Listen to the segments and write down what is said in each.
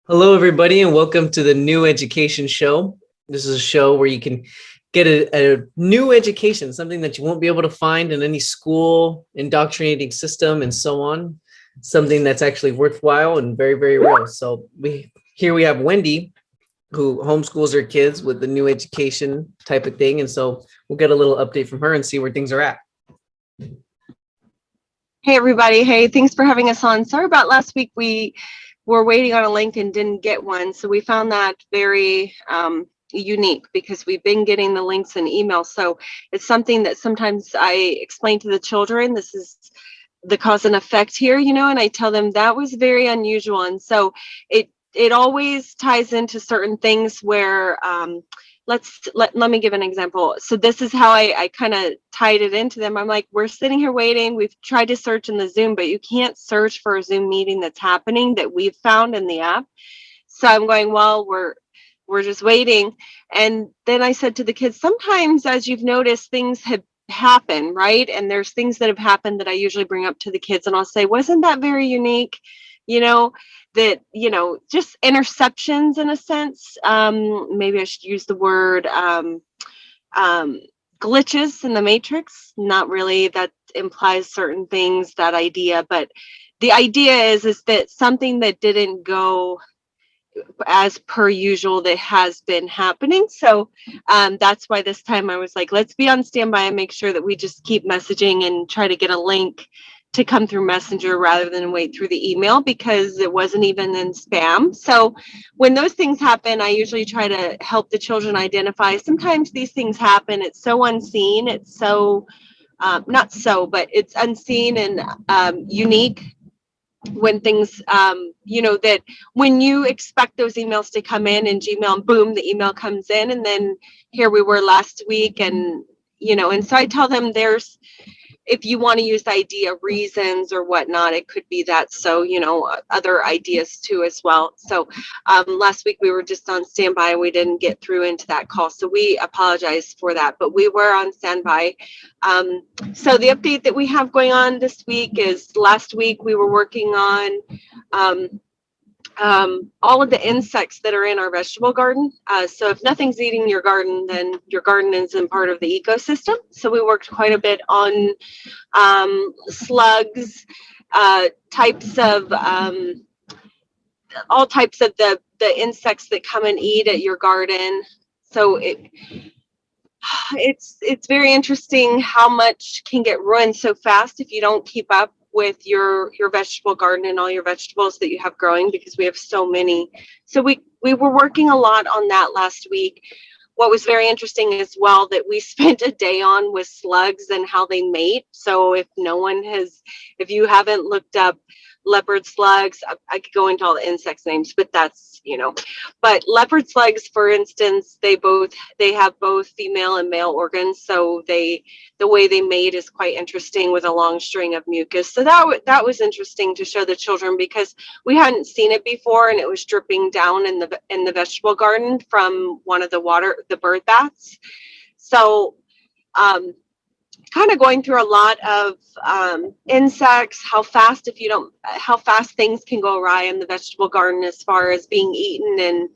Hello, everybody, and welcome to the New Education Show. This is a show where you can get a new education, something that you won't be able to find in any school, indoctrinating system, and so on. Something that's actually worthwhile and very, very real. So here we have Wendy, who homeschools her kids with the new education type of thing. And so we'll get a little update from her and see where things are at. Hey, everybody. Hey, thanks for having us on. Sorry about last week. We were waiting on a link and didn't get one. So we found that very unique because we've been getting the links and emails. So it's something that sometimes I explain to the children. This is the cause and effect here, and I tell them that was very unusual. And so it always ties into certain things where let me give an example. So this is how I kind of tied it into them. I'm like, we're sitting here waiting. We've tried to search in the Zoom, but you can't search for a Zoom meeting that's happening that we've found in the app. So I'm going, well, we're just waiting. And then I said to the kids, sometimes, as you've noticed, things have happened, right? And there's things that have happened that I usually bring up to the kids, and I'll say, wasn't that very unique? That, just interceptions in a sense. Maybe I should use the word glitches in the matrix. Not really, that implies certain things, that idea. But the idea is that something that didn't go as per usual that has been happening. So that's why this time I was like, let's be on standby and make sure that we just keep messaging and try to get a link to come through Messenger rather than wait through the email, because it wasn't even in spam. So when those things happen, I usually try to help the children identify. Sometimes these things happen. It's so unseen. It's so, but it's unseen and unique when things, that when you expect those emails to come in Gmail, and boom, the email comes in. And then here we were last week, and, and so I tell them if you want to use the idea of reasons or whatnot, it could be that. So, other ideas too as well. So last week we were just on standby and we didn't get through into that call. So we apologize for that, but we were on standby. So the update that we have going on this week is last week we were working on all of the insects that are in our vegetable garden. So if nothing's eating your garden, then your garden isn't part of the ecosystem. So we worked quite a bit on slugs, types of all types of the insects that come and eat at your garden. So it's very interesting how much can get ruined so fast if you don't keep up with your vegetable garden and all your vegetables that you have growing, because we have so many. So we were working a lot on that last week. What was very interesting as well that we spent a day on was slugs and how they mate. So if you haven't looked up leopard slugs, I could go into all the insects names, but that's, but leopard slugs, for instance, they have both female and male organs. So the way they mate is quite interesting with a long string of mucus. So that was interesting to show the children, because we hadn't seen it before, and it was dripping down in the vegetable garden from one of the bird baths. So kind of going through a lot of insects, how fast things can go awry in the vegetable garden as far as being eaten, and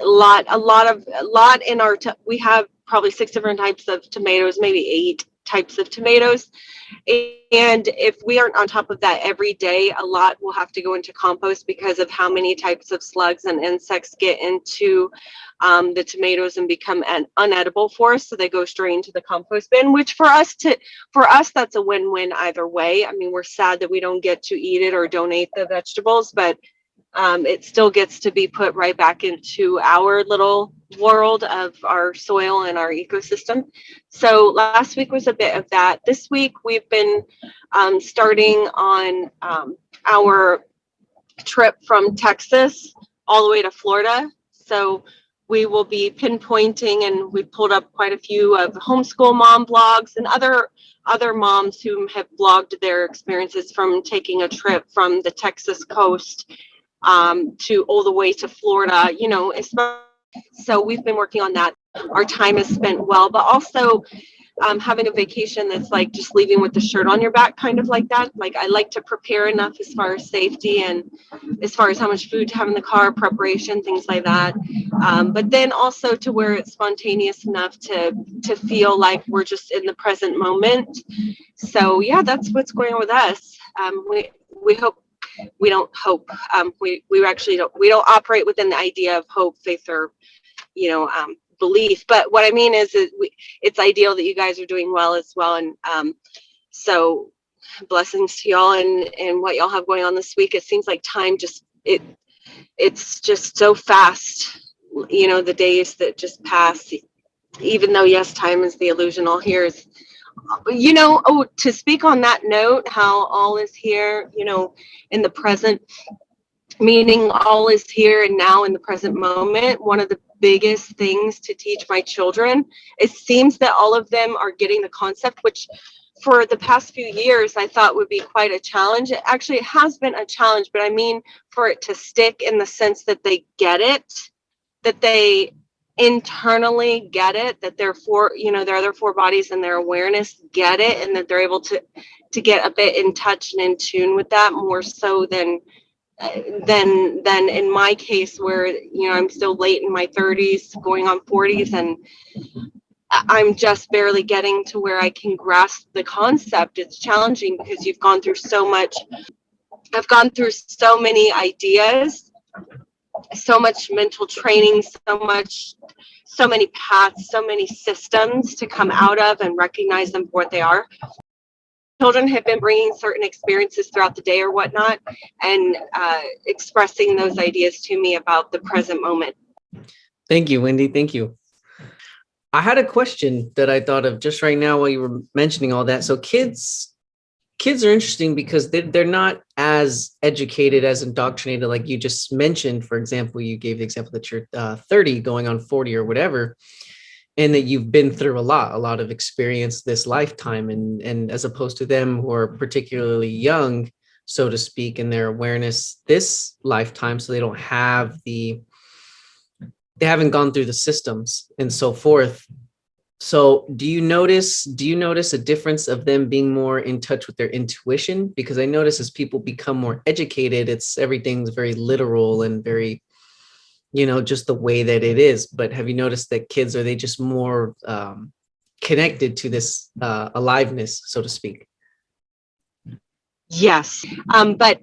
a lot in our we have probably 6 different types of tomatoes, maybe 8 types of tomatoes. And if we aren't on top of that every day, a lot will have to go into compost because of how many types of slugs and insects get into the tomatoes and become unedible for us. So they go straight into the compost bin, which for us, that's a win-win either way. I mean, we're sad that we don't get to eat it or donate the vegetables, but it still gets to be put right back into our little world of our soil and our ecosystem. So last week was a bit of that. This week we've been starting on our trip from Texas all the way to Florida. So we will be pinpointing, and we pulled up quite a few of homeschool mom blogs and other moms who have blogged their experiences from taking a trip from the Texas coast to all the way to Florida, so we've been working on that. Our time is spent well, but also having a vacation that's like just leaving with the shirt on your back, kind of like that. Like I like to prepare enough as far as safety and as far as how much food to have in the car, preparation, things like that. But then also to where it's spontaneous enough to feel like we're just in the present moment. So yeah, that's what's going on with us. We hope. We don't hope. We actually don't. We don't operate within the idea of hope, faith, or belief. But what I mean is it's ideal that you guys are doing well as well. And so blessings to y'all and what y'all have going on this week. It seems like time it's just so fast. The days that just pass. Even though yes, time is the illusion. All here is. To speak on that note, how all is here, in the present, meaning all is here and now in the present moment. One of the biggest things to teach my children, it seems that all of them are getting the concept, which for the past few years I thought would be quite a challenge. Actually, it has been a challenge, but I mean for it to stick in the sense that they get it, that they internally get it, that their other four bodies and their awareness get it, and that they're able to get a bit in touch and in tune with that more so than in my case where I'm still late in my 30s going on 40s, and I'm just barely getting to where I can grasp the concept. It's challenging because you've gone through so much. I've gone through so many ideas, so much mental training, so many paths, so many systems to come out of and recognize them for what they are. Children have been bringing certain experiences throughout the day or whatnot, and expressing those ideas to me about the present moment. Thank you, Wendy. Thank you. I had a question that I thought of just right now while you were mentioning all that. So kids are interesting because they're not as educated, as indoctrinated, like you just mentioned. For example, you gave the example that you're 30 going on 40 or whatever, and that you've been through a lot of experience this lifetime. And as opposed to them who are particularly young, so to speak, in their awareness this lifetime, so they haven't gone through the systems and so forth. So do you notice a difference of them being more in touch with their intuition? Because I notice as people become more educated, everything's very literal and very, just the way that it is. But have you noticed that kids, are they just more connected to this aliveness, so to speak? Yes. But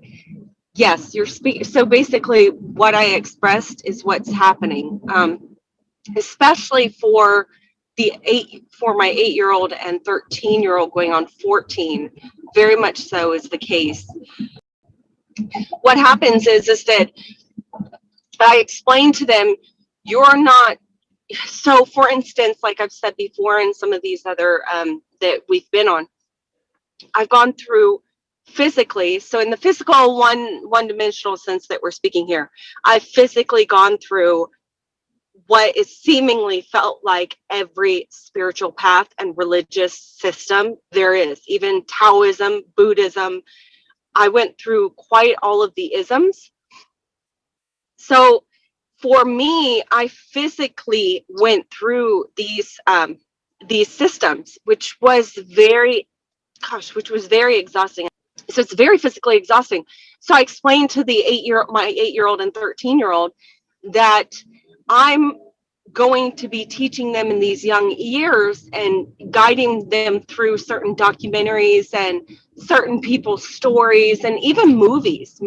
yes, you're speaking. So basically what I expressed is what's happening, especially for my 8-year-old and 13-year-old going on 14, very much so is the case. What happens is that I explain to them, you're not, so for instance, like I've said before in some of these other that we've been on, I've gone through physically, so in the physical one-dimensional sense that we're speaking here, I've physically gone through what is seemingly felt like every spiritual path and religious system there is, even Taoism, Buddhism. I went through quite all of the isms. So for me, I physically went through these systems, which was very exhausting. So it's very physically exhausting. So I explained to my 8-year-old and 13-year-old that I'm going to be teaching them in these young years and guiding them through certain documentaries and certain people's stories, and even movies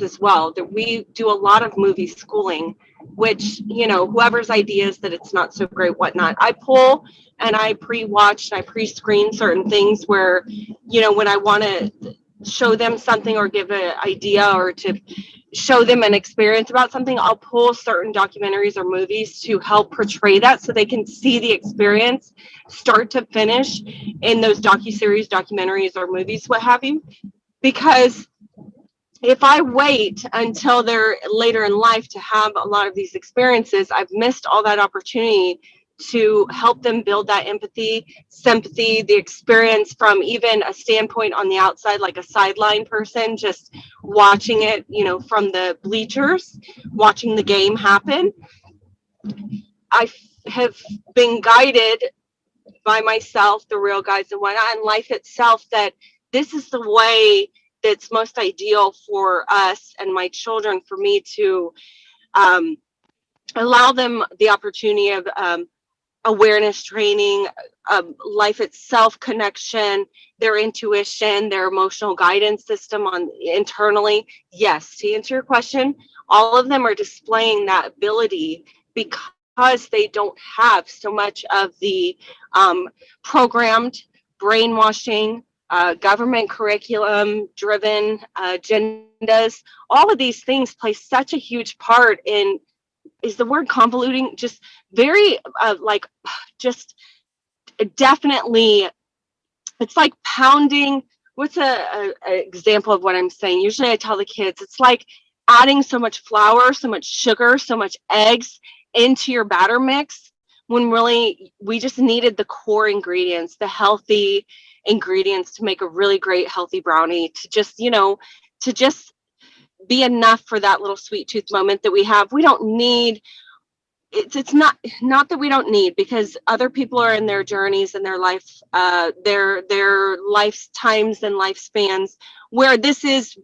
as well. That we do a lot of movie schooling, which, whoever's ideas that it's not so great, whatnot, I pull and I pre-watch and I pre-screen certain things where, when I want to show them something or give an idea or to show them an experience about something, I'll pull certain documentaries or movies to help portray that so they can see the experience start to finish in those docuseries, documentaries, or movies, what have you. Because if I wait until they're later in life to have a lot of these experiences, I've missed all that opportunity to help them build that empathy, sympathy, the experience from even a standpoint on the outside, like a sideline person, just watching it, from the bleachers, watching the game happen. I have been guided by myself, the real guides and whatnot, and life itself, that this is the way that's most ideal for us and my children, for me to allow them the opportunity of awareness training, life itself connection, their intuition, their emotional guidance system on internally. Yes, to answer your question, all of them are displaying that ability because they don't have so much of the programmed brainwashing, government curriculum driven agendas. All of these things play such a huge part in, is the word convoluting, just very like, just definitely, it's like pounding. What's a example of what I'm saying? Usually I tell the kids, it's like adding so much flour, so much sugar, so much eggs into your batter mix, when really we just needed the core ingredients, the healthy ingredients to make a really great healthy brownie, to just, you know, to just be enough for that little sweet tooth moment that we have. We don't need, it's not that we don't need, because other people are in their journeys and their life, their lifetimes and lifespans where this is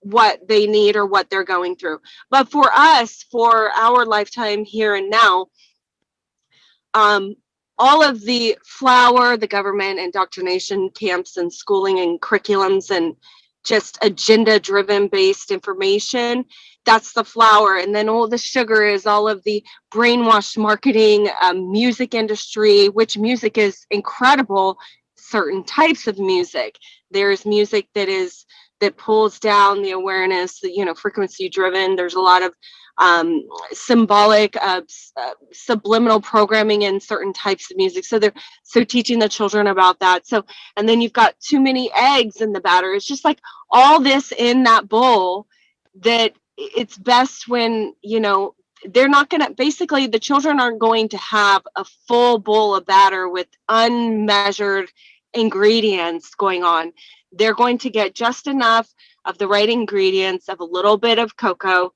what they need or what they're going through. But for us, for our lifetime here and now, all of the flower, the government indoctrination camps and schooling and curriculums and just agenda driven based information, that's the flower. And then all the sugar is all of the brainwashed marketing, music industry, which music is incredible. Certain types of music, there's music that pulls down the awareness, you know, frequency driven. There's a lot of symbolic, subliminal programming in certain types of music. So they're teaching the children about that. So, and then you've got too many eggs in the batter. It's just like all this in that bowl, that it's best when, you know, they're not going to, basically the children aren't going to have a full bowl of batter with unmeasured ingredients going on. They're going to get just enough of the right ingredients, of a little bit of cocoa,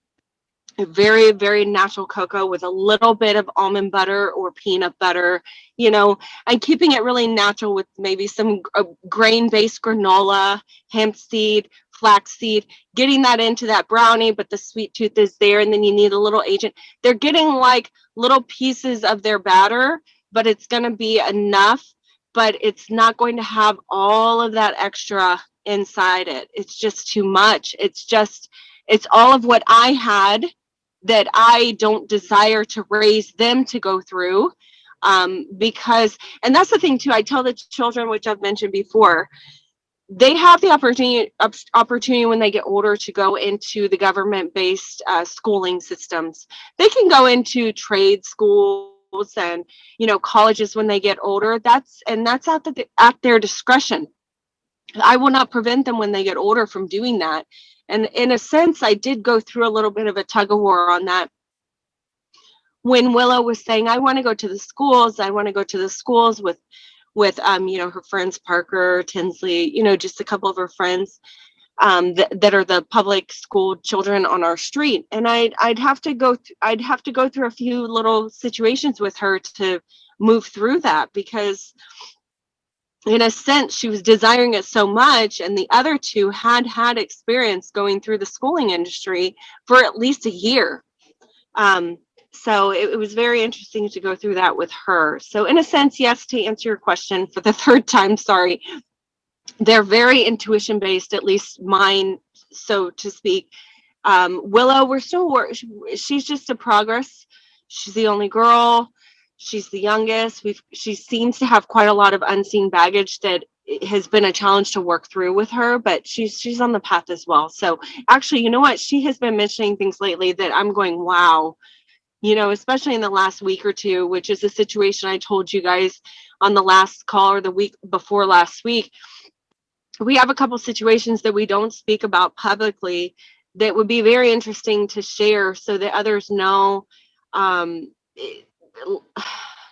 a very, very natural cocoa with a little bit of almond butter or peanut butter, you know, and keeping it really natural with maybe some grain-based granola, hemp seed, flaxseed, getting that into that brownie, but the sweet tooth is there, and then you need a little agent. They're getting like little pieces of their batter, but it's going to be enough, but it's not going to have all of that extra inside it. It's just too much. It's all of what I had that I don't desire to raise them to go through, because, and that's the thing too, I tell the children, which I've mentioned before, they have the opportunity when they get older to go into the government-based schooling systems. They can go into trade schools and, you know, colleges when they get older. That's at their discretion. I will not prevent them when they get older from doing that. And in a sense, I did go through a little bit of a tug of war on that. When Willow was saying, I want to go to the schools, with you know, her friends, Parker, Tinsley, you know, just a couple of her friends that are the public school children on our street. And I'd have to go through a few little situations with her to move through that, because in a sense, she was desiring it so much, and the other two had experience going through the schooling industry for at least a year. So it was very interesting to go through that with her. So in a sense, yes, to answer your question for the third time, sorry, they're very intuition based, at least mine, so to speak. Willow, she's just a progress. She's the only girl. She's the youngest. She seems to have quite a lot of unseen baggage that has been a challenge to work through with her, but she's on the path as well. So actually, you know what? She has been mentioning things lately that I'm going, wow, you know, especially in the last week or two, which is a situation I told you guys on the last call or the week before last week. We have a couple situations that we don't speak about publicly that would be very interesting to share so that others know,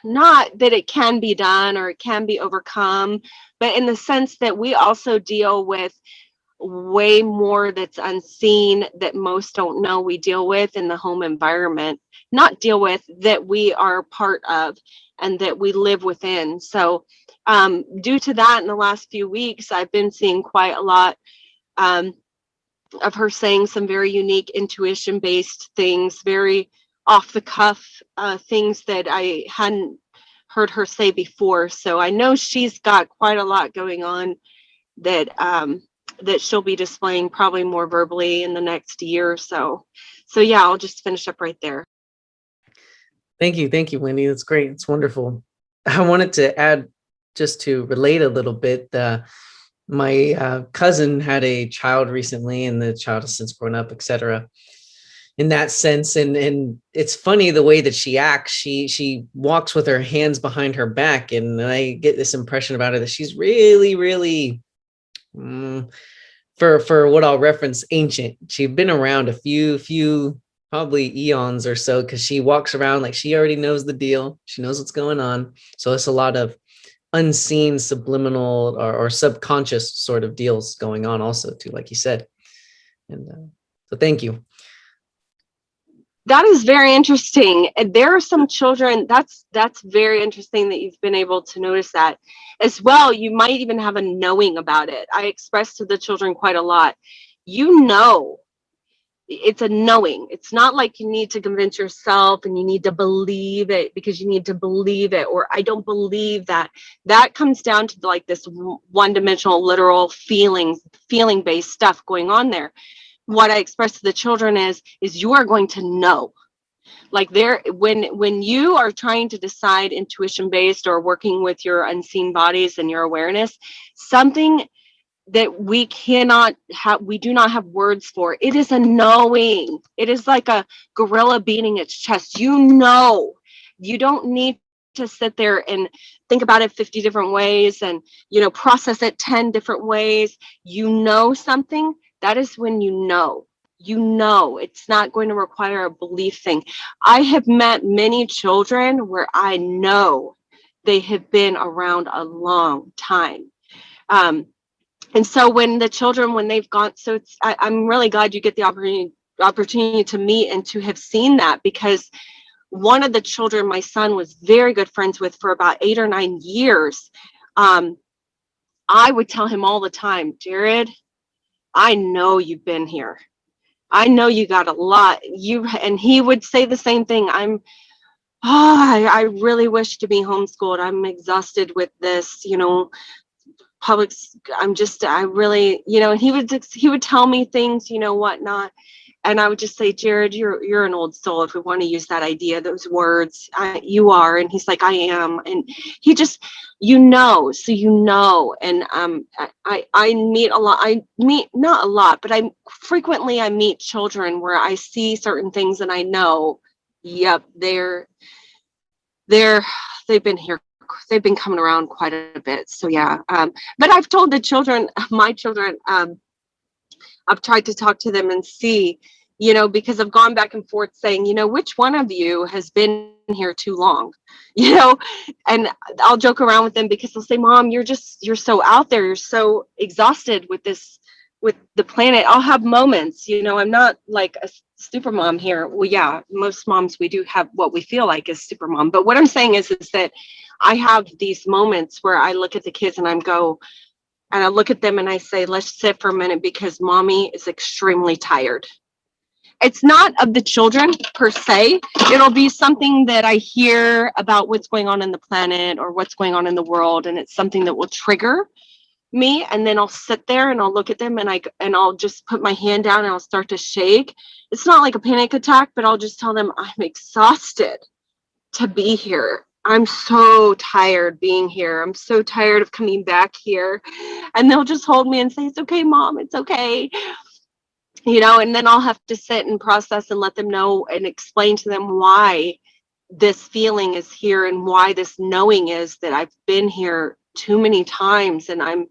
not that it can be done or it can be overcome, but in the sense that we also deal with way more that's unseen that most don't know we deal with in the home environment, not deal with, that we are part of and that we live within. So due to that, in the last few weeks, I've been seeing quite a lot of her saying some very unique intuition-based things, very off the cuff things that I hadn't heard her say before. So I know she's got quite a lot going on that that she'll be displaying probably more verbally in the next year or so. So yeah, I'll just finish up right there. Thank you, Wendy. That's great. It's wonderful. I wanted to add, just to relate a little bit, my cousin had a child recently, and the child has since grown up, etc. In that sense, and it's funny the way that she acts. She walks with her hands behind her back, and I get this impression about her that she's really for what I'll reference, ancient. She'd been around a few probably eons or so, because she walks around like she already knows the deal. She knows what's going on. So it's a lot of unseen, subliminal, or subconscious sort of deals going on also too, like you said. And so thank you. That is very interesting. And there are some children, that's very interesting that you've been able to notice that as well. You might even have a knowing about it. I express to the children quite a lot. You know, it's a knowing. It's not like you need to convince yourself and you need to believe it because you need to believe it, or I don't believe that. That comes down to like this one-dimensional, literal feeling-based stuff going on there. What I express to the children is you are going to know. Like when you are trying to decide intuition-based or working with your unseen bodies and your awareness, something that we cannot have, we do not have words for. It is a knowing. It is like a gorilla beating its chest. You know, you don't need to sit there and think about it 50 different ways and, process it 10 different ways. You know something, that is when you know. It's not going to require a belief thing. I have met many children where I know they have been around a long time. And so when the children, when they've gone, so I'm really glad you get the opportunity to meet and to have seen that, because one of the children my son was very good friends with for about 8 or 9 years, I would tell him all the time, Jared, I know you've been here. I know you got a lot. And he would say the same thing. I really wish to be homeschooled. I'm exhausted with this, public. I really, and he would tell me things, whatnot. And I would just say, Jared, you're an old soul. If we want to use that idea, those words, you are. And he's like, I am. And he just, so. And I meet a lot. I meet not a lot, but I meet children where I see certain things and I know, yep, they've been here. They've been coming around quite a bit. So yeah. But I've told the children, my children, I've tried to talk to them and see, because I've gone back and forth saying, which one of you has been here too long, and I'll joke around with them because they'll say, Mom, you're so out there. You're so exhausted with the planet. I'll have moments, I'm not like a super mom here. Well, yeah, most moms, we do have what we feel like is super mom. But what I'm saying is that I have these moments where I look at the kids and I look at them and I say, let's sit for a minute because mommy is extremely tired. It's not of the children per se. It'll be something that I hear about what's going on in the planet or what's going on in the world. And it's something that will trigger me. And then I'll sit there and I'll look at them and I'll just put my hand down and I'll start to shake. It's not like a panic attack, but I'll just tell them I'm exhausted to be here. I'm so tired being here. I'm so tired of coming back here. And they'll just hold me and say, it's okay, Mom, it's okay. And then I'll have to sit and process and let them know and explain to them why this feeling is here and why this knowing is that I've been here too many times and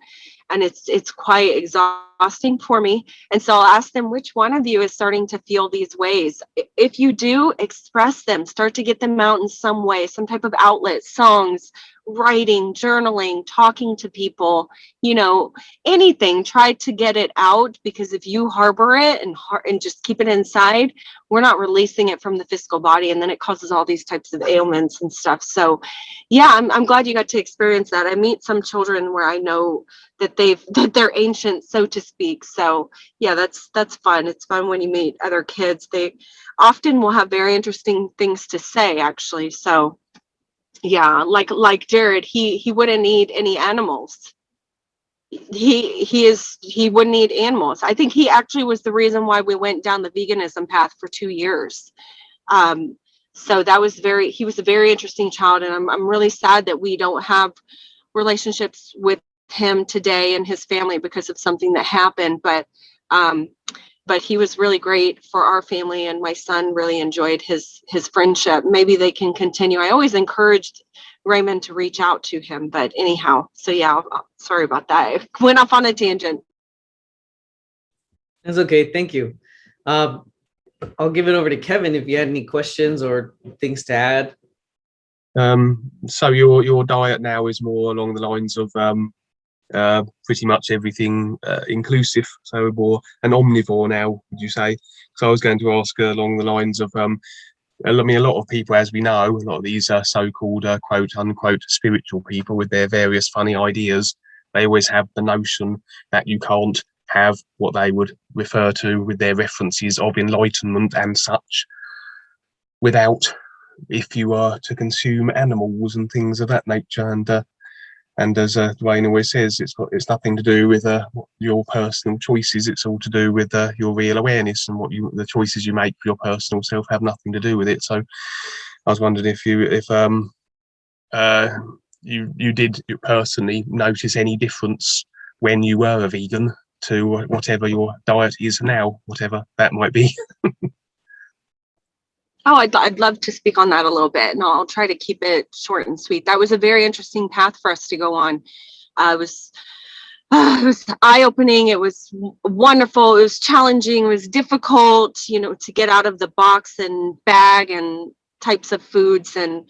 it's quite exhausting for me. And so I'll ask them, which one of you is starting to feel these ways? If you do, express them, start to get them out in some way, some type of outlet, songs, writing, journaling, talking to people, you know, anything. Try to get it out, because if you harbor it and just keep it inside, we're not releasing it from the physical body, and then it causes all these types of ailments and stuff. So yeah, I'm glad you got to experience that. I meet some children where I know that they're ancient, so to speak. So yeah, that's fun. It's fun when you meet other kids. They often will have very interesting things to say, actually. So yeah, like Jared, he wouldn't eat any animals. He wouldn't eat animals. I think he actually was the reason why we went down the veganism path for 2 years. So that was he was a very interesting child, and I'm really sad that we don't have relationships with him today and his family because of something that happened. But he was really great for our family, and my son really enjoyed his friendship. Maybe they can continue. I always encouraged Raymond to reach out to him, but anyhow, so yeah, sorry about that. I went off on a tangent. That's okay. Thank you. I'll give it over to Kevin if you had any questions or things to add. So your diet now is more along the lines of pretty much everything inclusive, so more an omnivore now, would you say? So I was going to ask along the lines of I mean, a lot of people, as we know, a lot of these so-called quote unquote spiritual people with their various funny ideas, they always have the notion that you can't have what they would refer to with their references of enlightenment and such without, if you are to consume animals and things of that nature. And as Duane always says, it's nothing to do with your personal choices. It's all to do with your real awareness, and the choices you make for your personal self have nothing to do with it. So I was wondering if you did personally notice any difference when you were a vegan to whatever your diet is now, whatever that might be. Oh, I'd love to speak on that a little bit, and I'll try to keep it short and sweet. That was a very interesting path for us to go on. It was eye-opening. It was wonderful. It was challenging. It was difficult, you know, to get out of the box and bag and types of foods, and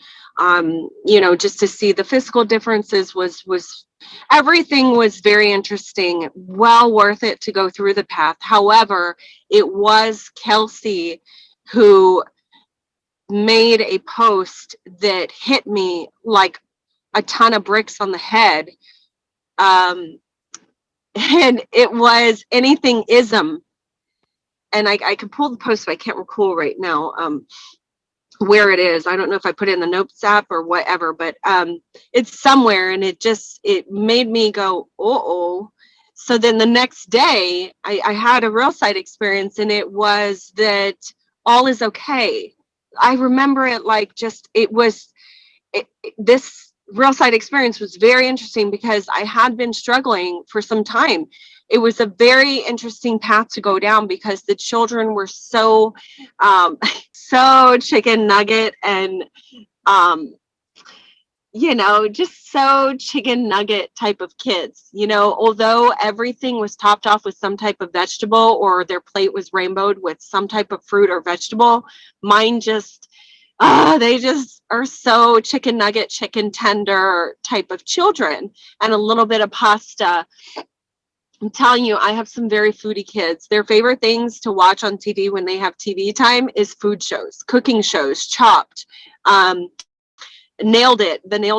you know, just to see the physical differences was everything was very interesting. Well worth it to go through the path. However, it was Kelsey who made a post that hit me like a ton of bricks on the head. And it was anything ism. And I can pull the post, but I can't recall right now where it is. I don't know if I put it in the notes app or whatever, but it's somewhere, and it made me go, uh-oh. So then the next day I had a real side experience, and it was that all is okay. I remember it like this real side experience was very interesting because I had been struggling for some time. It was a very interesting path to go down because the children were so chicken nugget and you know, just so chicken nugget type of kids, you know, although everything was topped off with some type of vegetable, or their plate was rainbowed with some type of fruit or vegetable, mine just, they just are so chicken nugget, chicken tender type of children, and a little bit of pasta. I'm telling you, I have some very foodie kids. Their favorite things to watch on TV when they have TV time is food shows, cooking shows, Chopped, the Nailed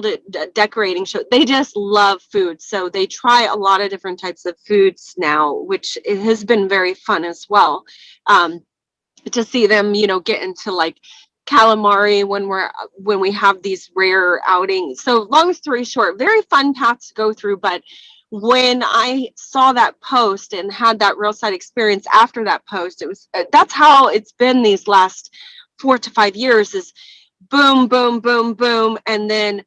It decorating show. They just love food. So they try a lot of different types of foods now, which it has been very fun as well. To see them, you know, get into like calamari when we have these rare outings. So long story short, very fun path to go through. But when I saw that post and had that real side experience after that post, it was that's how it's been these last 4 to 5 years, is boom, boom, boom, boom, and then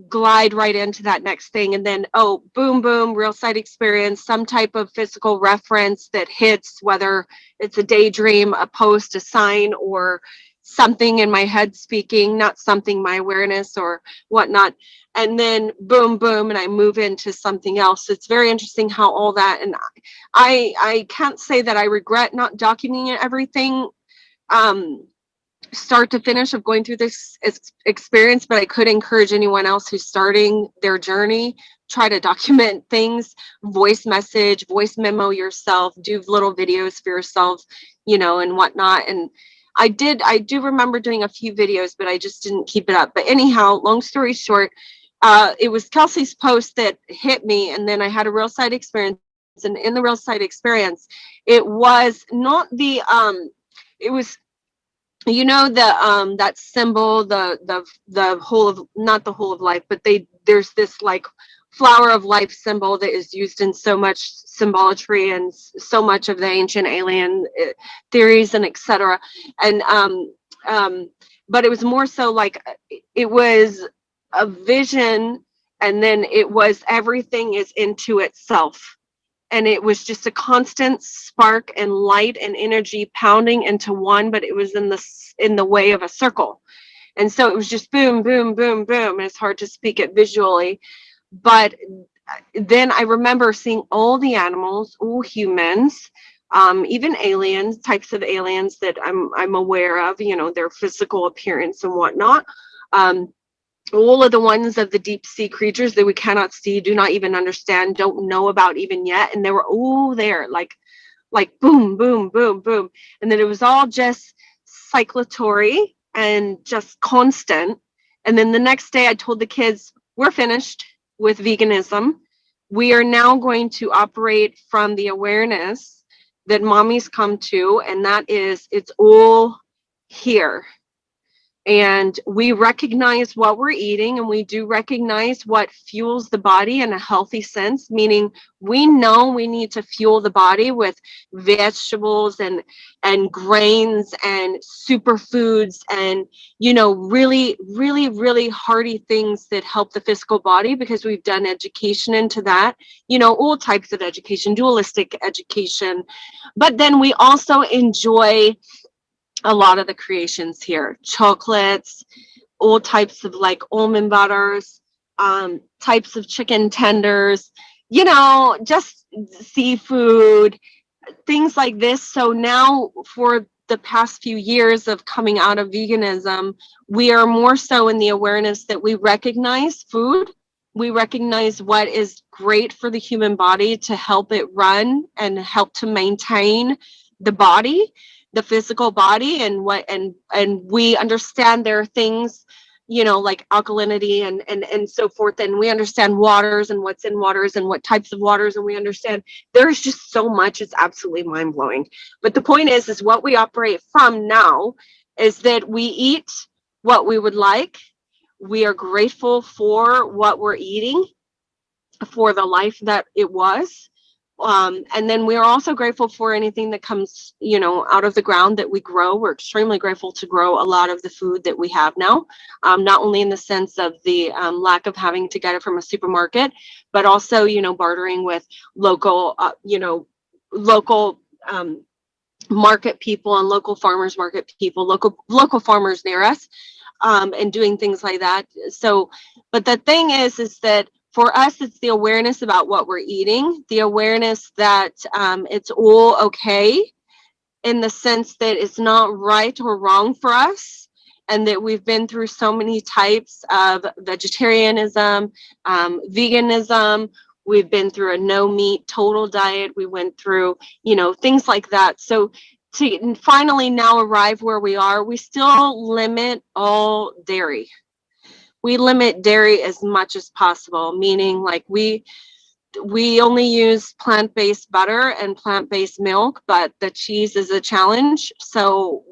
glide right into that next thing. And then, oh, boom, boom, real side experience, some type of physical reference that hits, whether it's a daydream, a post, a sign, or something in my head speaking, not something, my awareness or whatnot. And then boom, boom, and I move into something else. It's very interesting how all that, and I can't say that I regret not documenting everything. start to finish of going through this experience, but I could encourage anyone else who's starting their journey, try to document things, voice message, voice memo yourself, do little videos for yourself, you know, and whatnot. And I do remember doing a few videos, but I just didn't keep it up. But anyhow, long story short, it was Kelsey's post that hit me, and then I had a real side experience. And in the real side experience, it was not the it was, you know, the that symbol, the whole of, not the whole of life, but there's this like flower of life symbol that is used in so much symbolatry and so much of the ancient alien theories and etc. And but it was more so like it was a vision, and then it was everything is into itself. And it was just a constant spark and light and energy pounding into one, but it was in the way of a circle. And so it was just boom, boom, boom, boom. And it's hard to speak it visually. But then I remember seeing all the animals, all humans, even aliens, types of aliens that I'm aware of, you know, their physical appearance and whatnot. All of the ones of the deep sea creatures that we cannot see, do not even understand, don't know about even yet. And they were all there, like boom, boom, boom, boom. And then it was all just cyclatory and just constant. And then the next day I told the kids, we're finished with veganism. We are now going to operate from the awareness that mommy's come to, and that is, it's all here. And we recognize what we're eating, and we do recognize what fuels the body in a healthy sense, meaning we know we need to fuel the body with vegetables and grains and superfoods and, you know, really, really, really hearty things that help the physical body, because we've done education into that, you know, all types of education, dualistic education. But then we also enjoy a lot of the creations here, chocolates, all types of like almond butters, types of chicken tenders, you know, just seafood, things like this. So now for the past few years of coming out of veganism, we are more so in the awareness that we recognize food. We recognize what is great for the human body to help it run and help to maintain the body, the physical body, and we understand there are things, you know, like alkalinity and so forth, and we understand waters and what's in waters and what types of waters, and we understand there's just so much. It's absolutely mind-blowing. But the point is what we operate from now is that we eat what we would like. We are grateful for what we're eating, for the life that it was. And then we are also grateful for anything that comes, you know, out of the ground that we grow. We're extremely grateful to grow a lot of the food that we have now, not only in the sense of the lack of having to get it from a supermarket, but also, you know, bartering with local, local market people and local farmers market people, local farmers near us, and doing things like that. So, but the thing is that for us, it's the awareness about what we're eating, the awareness that it's all okay, in the sense that it's not right or wrong for us, and that we've been through so many types of vegetarianism, veganism. We've been through a no meat total diet. We went through, you know, things like that. So to finally now arrive where we are, we still limit all dairy. We limit dairy as much as possible, meaning like we only use plant-based butter and plant-based milk, but the cheese is a challenge. So,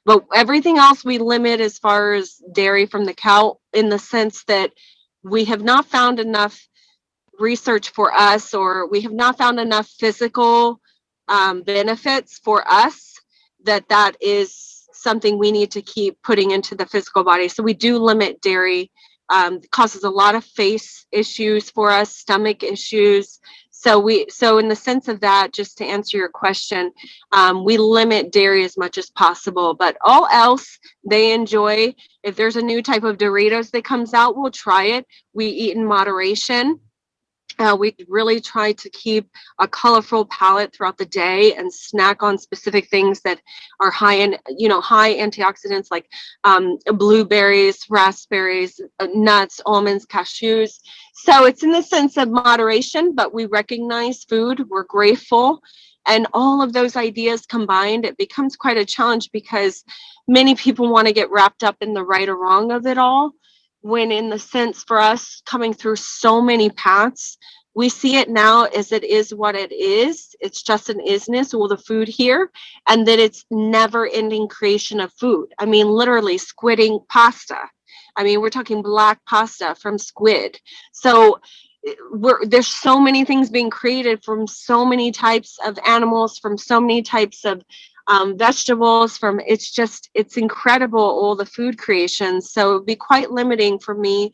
but everything else we limit as far as dairy from the cow, in the sense that we have not found enough research for us, or we have not found enough physical benefits for us, that is something we need to keep putting into the physical body. So we do limit dairy. It causes a lot of face issues for us, stomach issues. So in the sense of that, just to answer your question, we limit dairy as much as possible, but all else they enjoy. If there's a new type of Doritos that comes out, we'll try it. We eat in moderation. We really try to keep a colorful palette throughout the day and snack on specific things that are high in, high antioxidants, like blueberries, raspberries, nuts, almonds, cashews. So it's in the sense of moderation, but we recognize food, we're grateful. And all of those ideas combined, it becomes quite a challenge because many people want to get wrapped up in the right or wrong of it all. When in the sense for us coming through so many paths, we see it now as it is what it is. It's just an isness, all the food here, and that it's never ending creation of food. I mean, literally squidding pasta. I mean, we're talking black pasta from squid. So there's so many things being created from so many types of animals, from so many types of vegetables, it's incredible, all the food creations. So it'd be quite limiting for me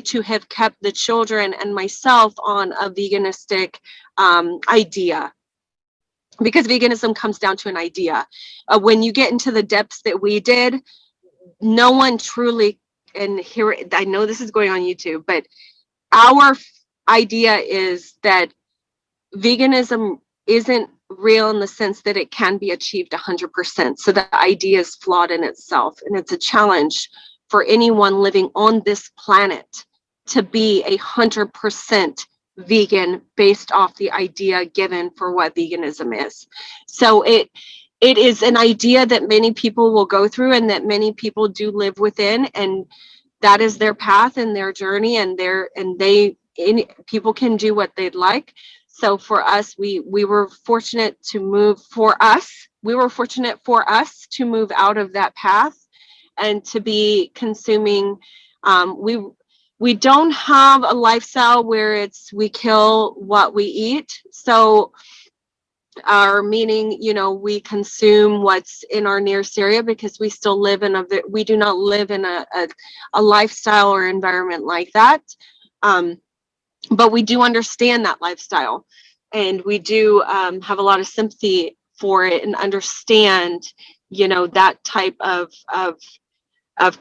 to have kept the children and myself on a veganistic idea, because veganism comes down to an idea. When you get into the depths that we did, no one truly, and here, I know this is going on YouTube, but our idea is that veganism isn't real in the sense that it can be achieved 100%. So the idea is flawed in itself, and it's a challenge for anyone living on this planet to be 100% vegan based off the idea given for what veganism is. So it is an idea that many people will go through and that many people do live within, and that is their path and their journey, and people can do what they'd like. So for us, we were fortunate to move to move out of that path and to be consuming. We don't have a lifestyle where we kill what we eat. So our meaning, we consume what's in our nearest area, because we still live we do not live in a lifestyle or environment like that. But we do understand that lifestyle, and we do have a lot of sympathy for it and understand, that type of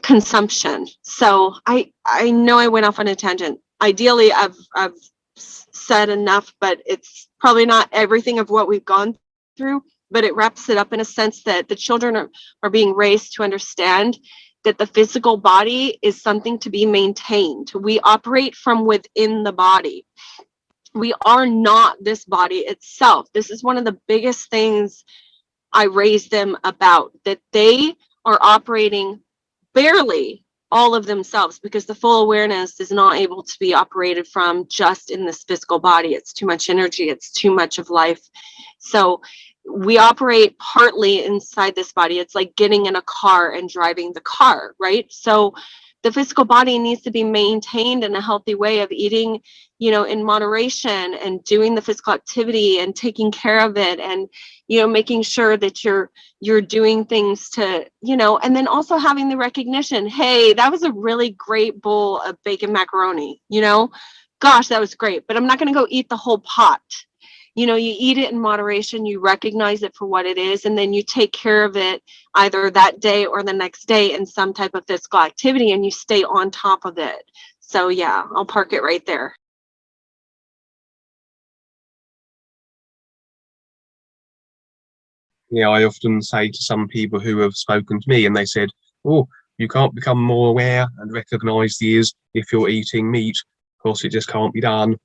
consumption. So I know I went off on a tangent. Ideally, I've said enough, but it's probably not everything of what we've gone through, but it wraps it up in a sense that the children are being raised to understand that the physical body is something to be maintained. We operate from within the body. We are not this body itself. This is one of the biggest things I raise them about, that they are operating barely all of themselves, because the full awareness is not able to be operated from just in this physical body. It's too much energy. It's too much of life. So we operate partly inside this body. It's like getting in a car and driving the car, right? So the physical body needs to be maintained in a healthy way of eating, in moderation, and doing the physical activity and taking care of it, and, making sure that you're doing things to, and then also having the recognition, hey, that was a really great bowl of bacon macaroni, gosh, that was great, but I'm not going to go eat the whole pot. You eat it in moderation, you recognize it for what it is, and then you take care of it either that day or the next day in some type of physical activity, and you stay on top of it. So yeah, I'll park it right there. Yeah, I often say to some people who have spoken to me, and they said, oh, you can't become more aware and recognize the is if you're eating meat. Of course, it just can't be done.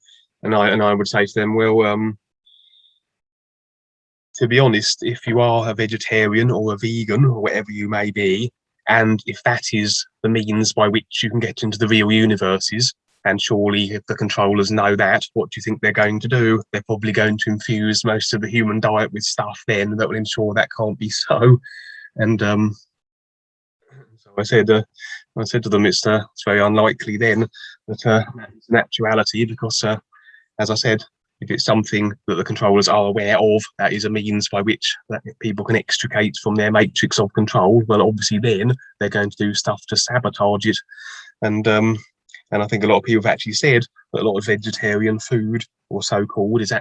And I would say to them, well, to be honest, if you are a vegetarian or a vegan or whatever you may be, and if that is the means by which you can get into the real universes, and surely if the controllers know that, what do you think they're going to do? They're probably going to infuse most of the human diet with stuff then that will ensure that can't be so. And so I said to them, it's very unlikely then that it's naturality, because as I said, if it's something that the controllers are aware of, that is a means by which that people can extricate from their matrix of control, well, obviously then they're going to do stuff to sabotage it. And I think a lot of people have actually said that a lot of vegetarian food, or so-called, is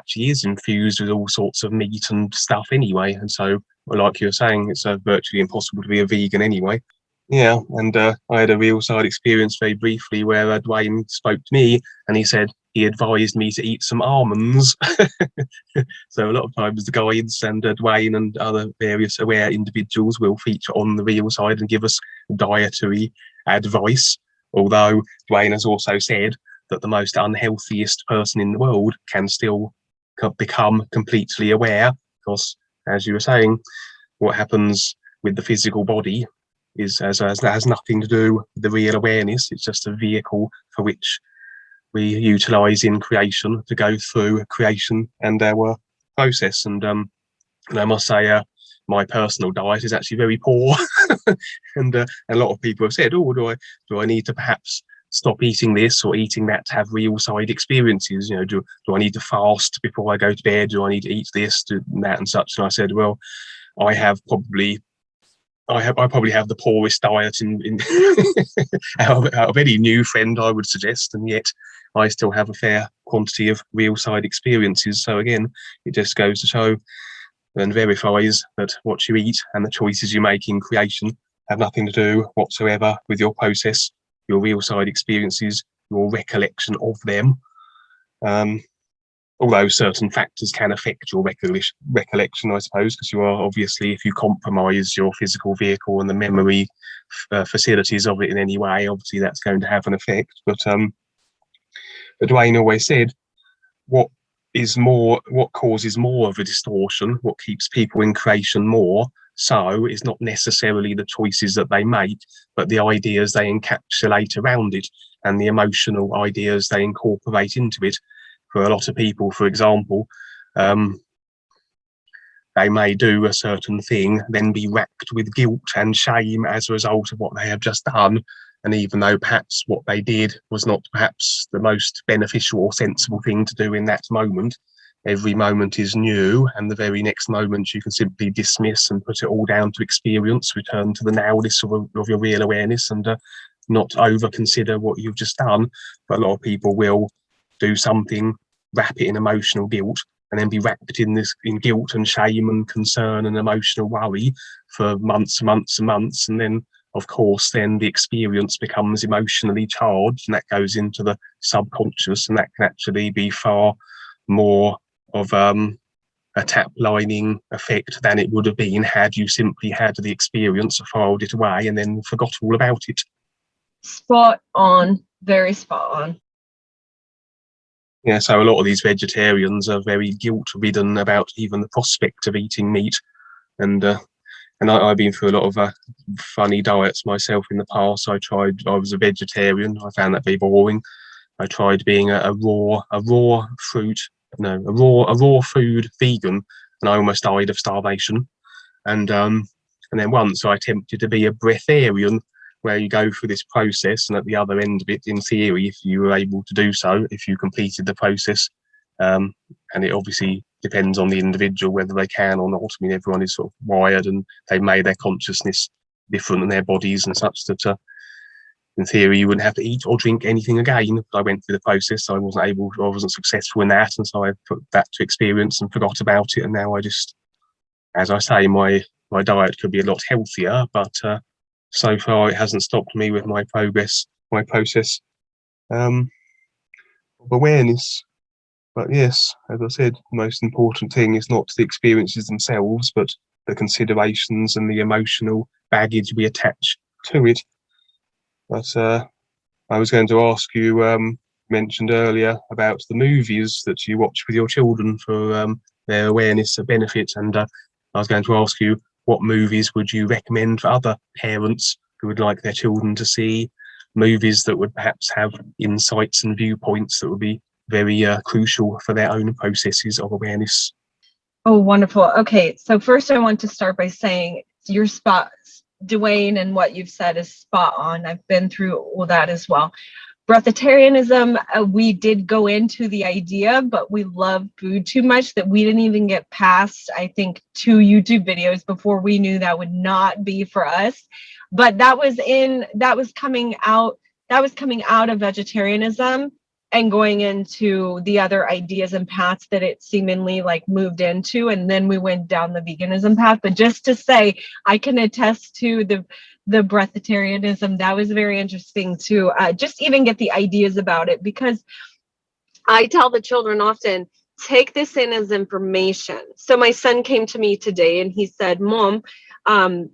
infused with all sorts of meat and stuff anyway. And so, well, like you were saying, it's virtually impossible to be a vegan anyway. Yeah, and I had a real side experience very briefly where Duane spoke to me and he said he advised me to eat some almonds. So a lot of times the guides and Duane and other various aware individuals will feature on the real side and give us dietary advice. Although Duane has also said that the most unhealthiest person in the world can still become completely aware, because as you were saying, what happens with the physical body has nothing to do with the real awareness. It's just a vehicle for which we utilize in creation to go through creation and our process. And I must say, my personal diet is actually very poor, and a lot of people have said, "Oh, do I need to perhaps stop eating this or eating that to have real side experiences? You know, do I need to fast before I go to bed? Do I need to eat this, do that, and such?" And I said, well, I probably have the poorest diet in out of any new friend I would suggest, and yet I still have a fair quantity of real side experiences. So again, it just goes to show and verifies that what you eat and the choices you make in creation have nothing to do whatsoever with your process, your real side experiences, your recollection of them. Although certain factors can affect your recollection, I suppose, because you are obviously, if you compromise your physical vehicle and the memory facilities of it in any way, obviously that's going to have an effect. But Duane always said, what causes more of a distortion, what keeps people in creation more so, is not necessarily the choices that they make, but the ideas they encapsulate around it and the emotional ideas they incorporate into it. For a lot of people, for example, they may do a certain thing, then be racked with guilt and shame as a result of what they have just done. And even though perhaps what they did was not perhaps the most beneficial or sensible thing to do in that moment, every moment is new, and the very next moment you can simply dismiss and put it all down to experience, return to the nowness of your real awareness, and not over consider what you've just done. But a lot of people will do something, wrap it in emotional guilt, and then be wrapped in guilt and shame and concern and emotional worry for months and months and months. And then, of course, then the experience becomes emotionally charged, and that goes into the subconscious, and that can actually be far more of a tap lining effect than it would have been had you simply had the experience, filed it away, and then forgot all about it. Spot on, very spot on. Yeah, so a lot of these vegetarians are very guilt-ridden about even the prospect of eating meat, and I've been through a lot of funny diets myself in the past. I was a vegetarian. I found that very boring. I tried being a raw food vegan, and I almost died of starvation. And then once I attempted to be a breatharian, where you go through this process, and at the other end of it, in theory, if you were able to do so, if you completed the process, and it obviously depends on the individual whether they can or not. I mean, everyone is sort of wired, and they made their consciousness different in their bodies and such that in theory you wouldn't have to eat or drink anything again. But I went through the process, I wasn't successful in that, and so I put that to experience and forgot about it. And now I just, as I say, my diet could be a lot healthier, but so far it hasn't stopped me with my process of awareness. But yes, as I said, the most important thing is not the experiences themselves, but the considerations and the emotional baggage we attach to it. But I was going to ask you, mentioned earlier about the movies that you watch with your children for their awareness of benefit, and I was going to ask you, what movies would you recommend for other parents who would like their children to see? Movies that would perhaps have insights and viewpoints that would be very crucial for their own processes of awareness. Oh, wonderful. Okay, so first I want to start by saying your spot, Duane, and what you've said is spot on. I've been through all that as well. Breatharianism, we did go into the idea, but we love food too much that we didn't even get past, I think, 2 YouTube videos before we knew that would not be for us. But that was coming out of vegetarianism and going into the other ideas and paths that it seemingly like moved into, and then we went down the veganism path. But just to say, I can attest to the breatharianism. That was very interesting to just even get the ideas about it, because I tell the children often, take this in as information. So my son came to me today and he said, Mom, I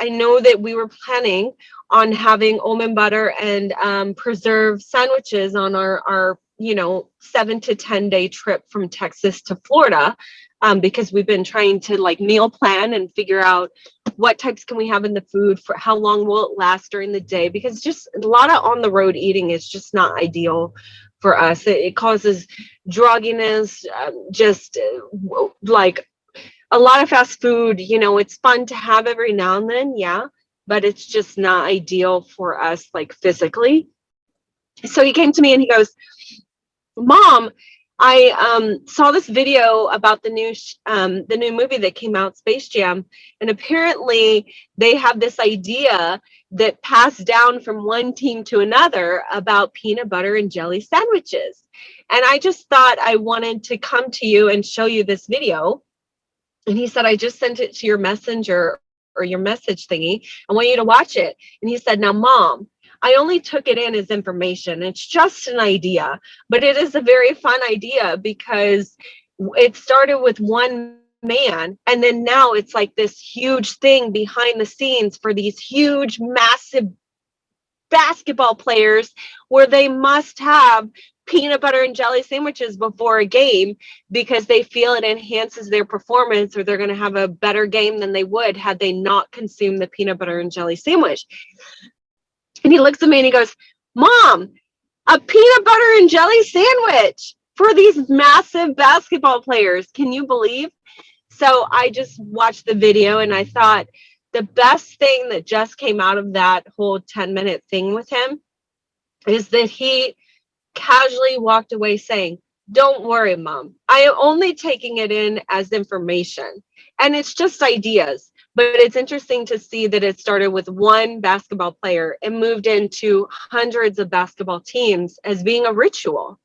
know that we were planning on having almond butter and preserved sandwiches on our 7 to 10 day trip from Texas to Florida, because we've been trying to like meal plan and figure out what types can we have in the food, for how long will it last during the day, because just a lot of on the road eating is just not ideal for us. It causes drugginess, like a lot of fast food, it's fun to have every now and then, yeah, but it's just not ideal for us, like physically. So he came to me and he goes, Mom, I saw this video about the new movie that came out, Space Jam, and apparently they have this idea that passed down from one team to another about peanut butter and jelly sandwiches. And I just thought I wanted to come to you and show you this video. And he said, I just sent it to your messenger or your message thingy. I want you to watch it. And he said, now, Mom, I only took it in as information. It's just an idea, but it is a very fun idea because it started with one man, and then now it's like this huge thing behind the scenes for these huge, massive basketball players where they must have peanut butter and jelly sandwiches before a game because they feel it enhances their performance, or they're going to have a better game than they would had they not consumed the peanut butter and jelly sandwich. And he looks at me and he goes, Mom, a peanut butter and jelly sandwich for these massive basketball players. Can you believe? So I just watched the video and I thought the best thing that just came out of that whole 10-minute thing with him is that he casually walked away saying, don't worry, Mom, I am only taking it in as information. And it's just ideas. But it's interesting to see that it started with one basketball player and moved into hundreds of basketball teams as being a ritual.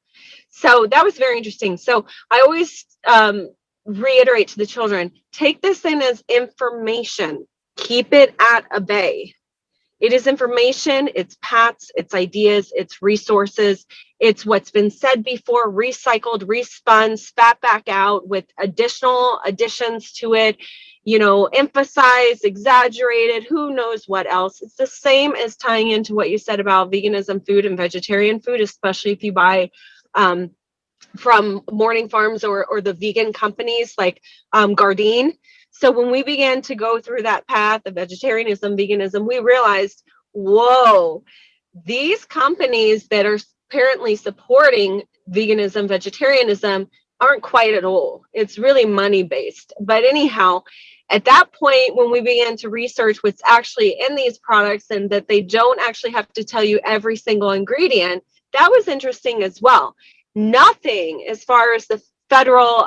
So that was very interesting. So I always reiterate to the children, take this in as information. Keep it at a bay. It is information, it's pats, it's ideas, it's resources, it's what's been said before, recycled, respun, spat back out with additional additions to it, emphasized, exaggerated, who knows what else. It's the same as tying into what you said about veganism food and vegetarian food, especially if you buy from Morning Farms or the vegan companies like Gardein. So when we began to go through that path of vegetarianism, veganism, we realized, whoa, these companies that are apparently supporting veganism, vegetarianism aren't quite at all. It's really money-based. But anyhow, at that point, when we began to research what's actually in these products and that they don't actually have to tell you every single ingredient, that was interesting as well. Nothing as far as the federal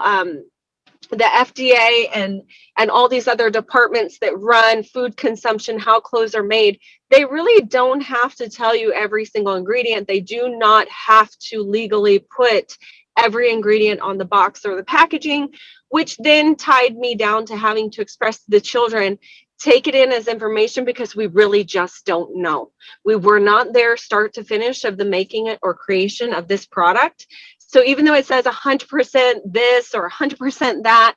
the FDA and all these other departments that run food consumption, how clothes are made, they really don't have to tell you every single ingredient. They do not have to legally put every ingredient on the box or the packaging, which then tied me down to having to express to the children, take it in as information because we really just don't know. We were not there start to finish of the making it or creation of this product. So even though it says 100% this or 100% that,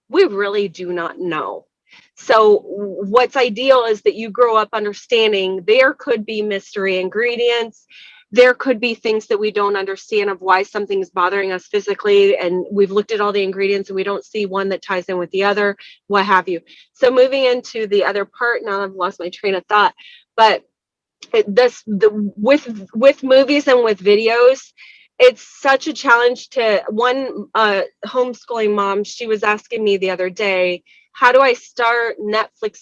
we really do not know. So what's ideal is that you grow up understanding there could be mystery ingredients. There could be things that we don't understand of why something is bothering us physically. And we've looked at all the ingredients and we don't see one that ties in with the other, what have you. So moving into the other part, now I've lost my train of thought, but with movies and with videos, it's such a challenge to one homeschooling mom. She was asking me the other day, how do I start Netflix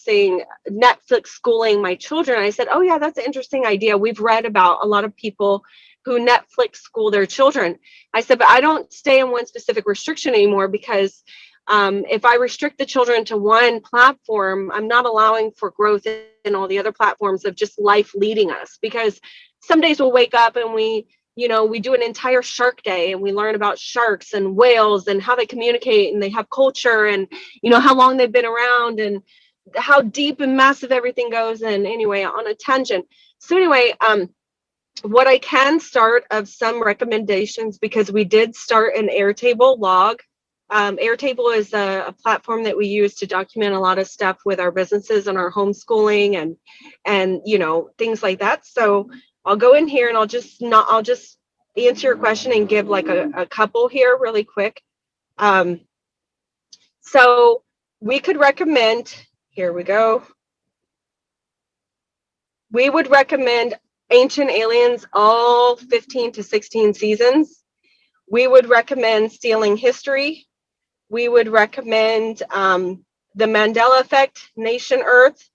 schooling my children? I said, oh yeah, that's an interesting idea. We've read about a lot of people who Netflix school their children. I said, but I don't stay in one specific restriction anymore because if I restrict the children to one platform, I'm not allowing for growth in all the other platforms of just life leading us. Because some days we'll wake up and we do an entire shark day and we learn about sharks and whales and how they communicate and they have culture and, how long they've been around. And how deep and massive everything goes. And anyway, on a tangent. So anyway, what I can start of some recommendations, because we did start an Airtable log. Airtable is a platform that we use to document a lot of stuff with our businesses and our homeschooling and you know, things like that. So I'll go in here and I'll just answer your question and give like a couple here really quick. So we could recommend, here we go. We would recommend Ancient Aliens, all 15 to 16 seasons. We would recommend Stealing History. We would recommend The Mandela Effect, Nation Earth.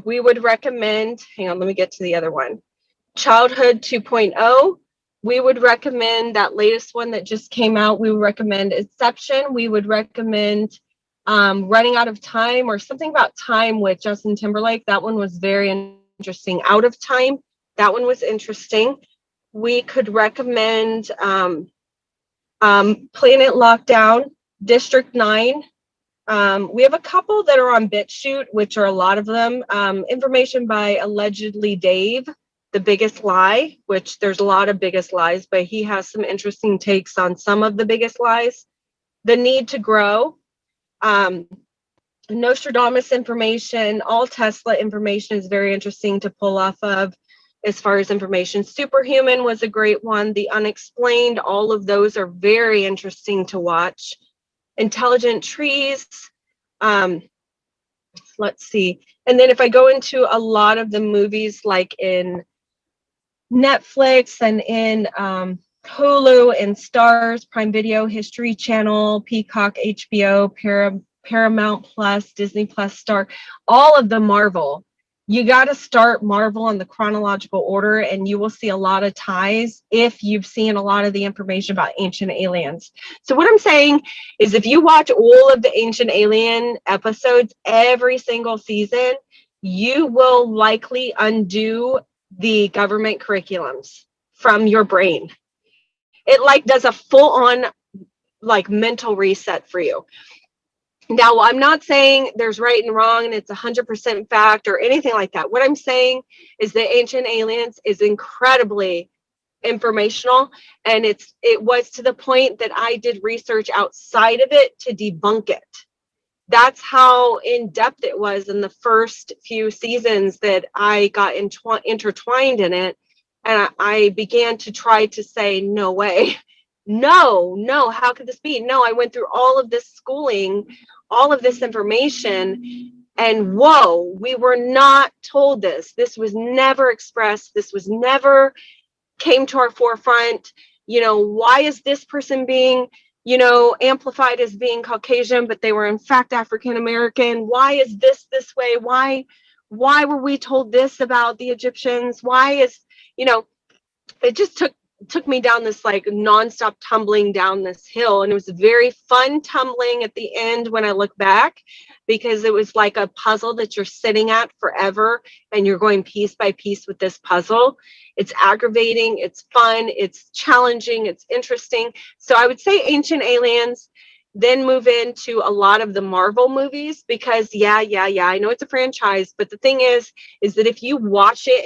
We would recommend, hang on, let me get to the other one. Childhood 2.0. We would recommend that latest one that just came out. We would recommend Inception. We would recommend Running Out of Time, or something about time with Justin Timberlake. That one was very interesting. Out of Time. That one was interesting. We could recommend Planet Lockdown, District 9. We have a couple that are on BitChute, which are a lot of them. Information by Allegedly Dave, The Biggest Lie, which there's a lot of biggest lies, but he has some interesting takes on some of the biggest lies. The Need to Grow, Nostradamus information, all Tesla information is very interesting to pull off of as far as information. Superhuman was a great one. The Unexplained, all of those are very interesting to watch. Intelligent Trees, let's see. And then if I go into a lot of the movies, like in Netflix and in Hulu and Starz, Prime Video, History Channel, Peacock, HBO, Paramount Plus, Disney Plus, Star, all of the Marvel. You got to start Marvel in the chronological order, and you will see a lot of ties if you've seen a lot of the information about Ancient Aliens. So what I'm saying is, if you watch all of the Ancient Alien episodes every single season, you will likely undo the government curriculums from your brain. It like does a full-on like mental reset for you. Now, I'm not saying there's right and wrong and it's 100% fact or anything like that. What I'm saying is that Ancient Aliens is incredibly informational, and it was to the point that I did research outside of it to debunk it. That's how in-depth it was in the first few seasons that I got intertwined in it, and I began to try to say, no way. No, how could this be? No, I went through all of this schooling, all of this information, and whoa, we were not told this. This was never expressed. This was never came to our forefront. You know, why is this person being, you know, amplified as being Caucasian, but they were in fact African American? Why is this way? Why were we told this about the Egyptians? Why is, you know, it just took me down this like nonstop tumbling down this hill, and it was very fun tumbling at the end when I look back, because it was like a puzzle that you're sitting at forever and you're going piece by piece with this puzzle. It's aggravating, it's fun, it's challenging, it's interesting. So I would say Ancient Aliens, then move into a lot of the Marvel movies, because yeah, I know it's a franchise, but the thing is that if you watch it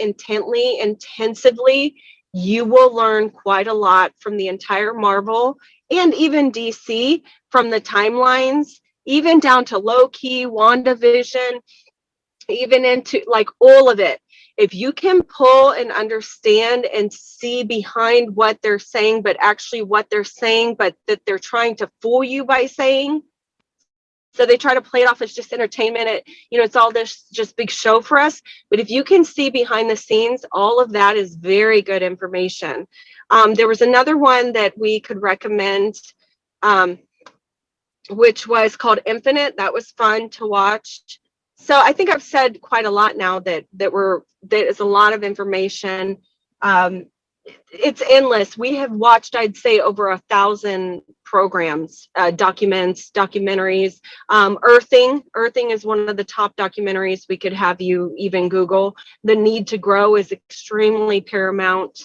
intensively, you will learn quite a lot from the entire Marvel and even DC, from the timelines, even down to Loki, WandaVision, even into like all of it. If you can pull and understand and see behind what they're saying, but actually what they're saying, but that they're trying to fool you by saying, so they try to play it off as just entertainment. It's all this just big show for us. But if you can see behind the scenes, all of that is very good information. There was another one that we could recommend, which was called Infinite. That was fun to watch. So I think I've said quite a lot now that is a lot of information. It's endless. We have watched, I'd say, over 1,000 programs, documentaries. Earthing is one of the top documentaries we could have you even Google. The Need to Grow is extremely paramount.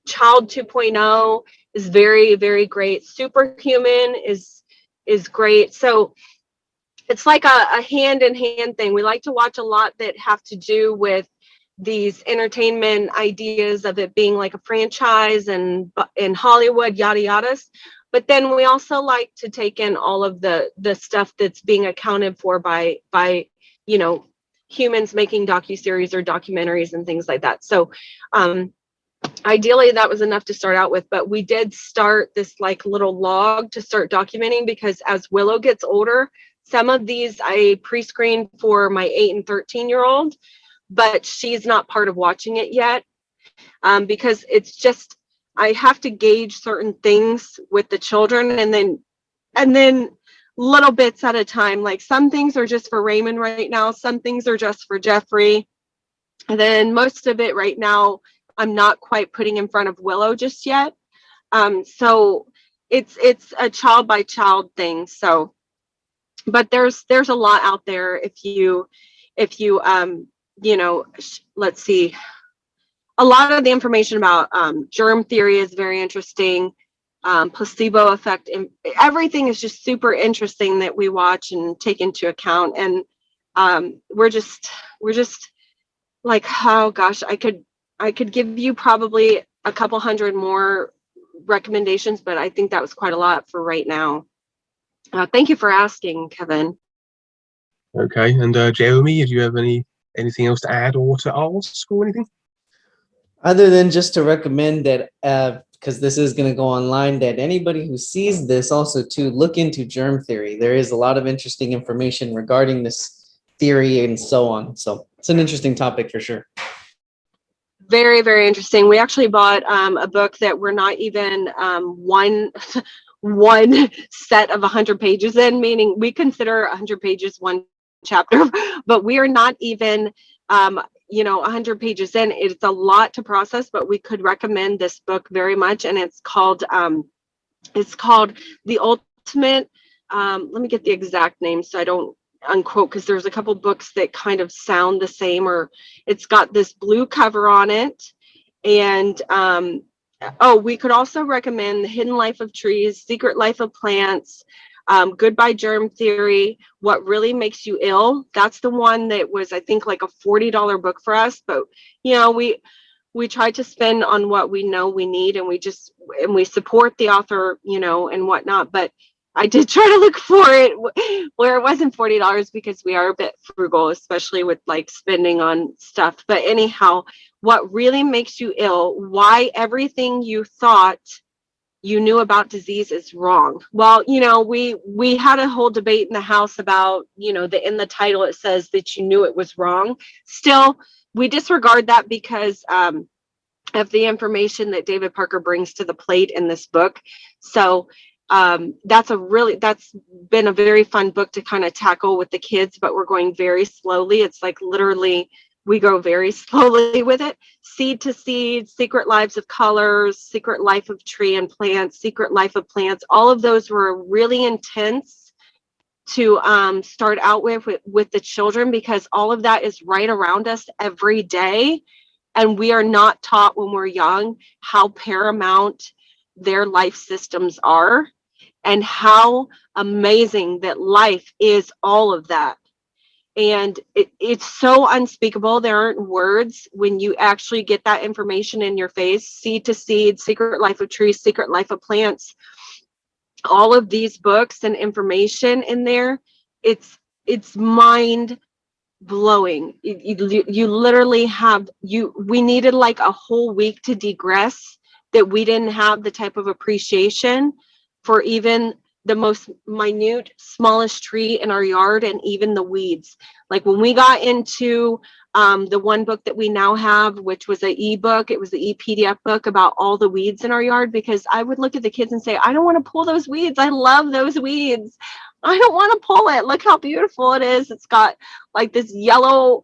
Child 2.0 is very, very great. Superhuman is great. So it's like a hand-in-hand thing. We like to watch a lot that have to do with these entertainment ideas of it being like a franchise and in Hollywood, yada yadas. But then we also like to take in all of the stuff that's being accounted for by you know, humans making docuseries or documentaries and things like that. So ideally that was enough to start out with, but we did start this like little log to start documenting, because as Willow gets older, some of these I pre-screened for my 8 and 13-year-old, but she's not part of watching it yet, because it's just, I have to gauge certain things with the children, and then little bits at a time. Like some things are just for Raymond right now, some things are just for Jeffrey, and then most of it right now I'm not quite putting in front of Willow just yet. So it's a child by child thing. So, but there's a lot out there. If you you know, let's see, a lot of the information about germ theory is very interesting. Placebo effect, and everything is just super interesting that we watch and take into account. And we're just like, oh gosh, I could give you probably a couple hundred more recommendations, but I think that was quite a lot for right now. Thank you for asking, Kevin. Okay, and Jeremy, do you have anything else to add or to ask or anything? Other than just to recommend that, because this is going to go online, that anybody who sees this also to look into germ theory. There is a lot of interesting information regarding this theory and so on. So it's an interesting topic for sure. Very, very interesting. We actually bought a book that we're not even one set of 100 pages in, meaning we consider 100 pages one chapter, but we are not even 100 pages in. It's a lot to process, but we could recommend this book very much. And it's called The Ultimate, let me get the exact name so I don't unquote, because there's a couple books that kind of sound the same, or it's got this blue cover on it. And we could also recommend The Hidden Life of Trees, Secret Life of Plants, Goodbye Germ Theory, What Really Makes You Ill. That's the one that was, I think, like a $40 book for us, but we try to spend on what we know we need, and we support the author, and whatnot. But I did try to look for it where it wasn't $40, because we are a bit frugal, especially with like spending on stuff. But anyhow, What Really Makes You Ill, Why Everything You Thought You Knew About Disease Is Wrong. Well, we had a whole debate in the house about, in the title it says that you knew it was wrong. Still, we disregard that because of the information that David Parker brings to the plate in this book. So that's been a very fun book to kind of tackle with the kids, but we're going very slowly. It's like literally we go very slowly with it. Seed to Seed, Secret Lives of Colors, Secret Life of Tree and Plants, Secret Life of Plants. All of those were really intense to start out with the children, because all of that is right around us every day. And we are not taught when we're young how paramount their life systems are, and how amazing that life is all of that. And it's so unspeakable. There aren't words when you actually get that information in your face. Seed to Seed, Secret Life of Trees, Secret Life of Plants, all of these books and information in there, it's mind blowing. You literally we needed like a whole week to digress, that we didn't have the type of appreciation for even the most minute, smallest tree in our yard, and even the weeds. Like when we got into the one book that we now have, which was an ebook, it was the e-PDF book about all the weeds in our yard, because I would look at the kids and say, I don't want to pull those weeds. I love those weeds. I don't want to pull it. Look how beautiful it is. It's got like this yellow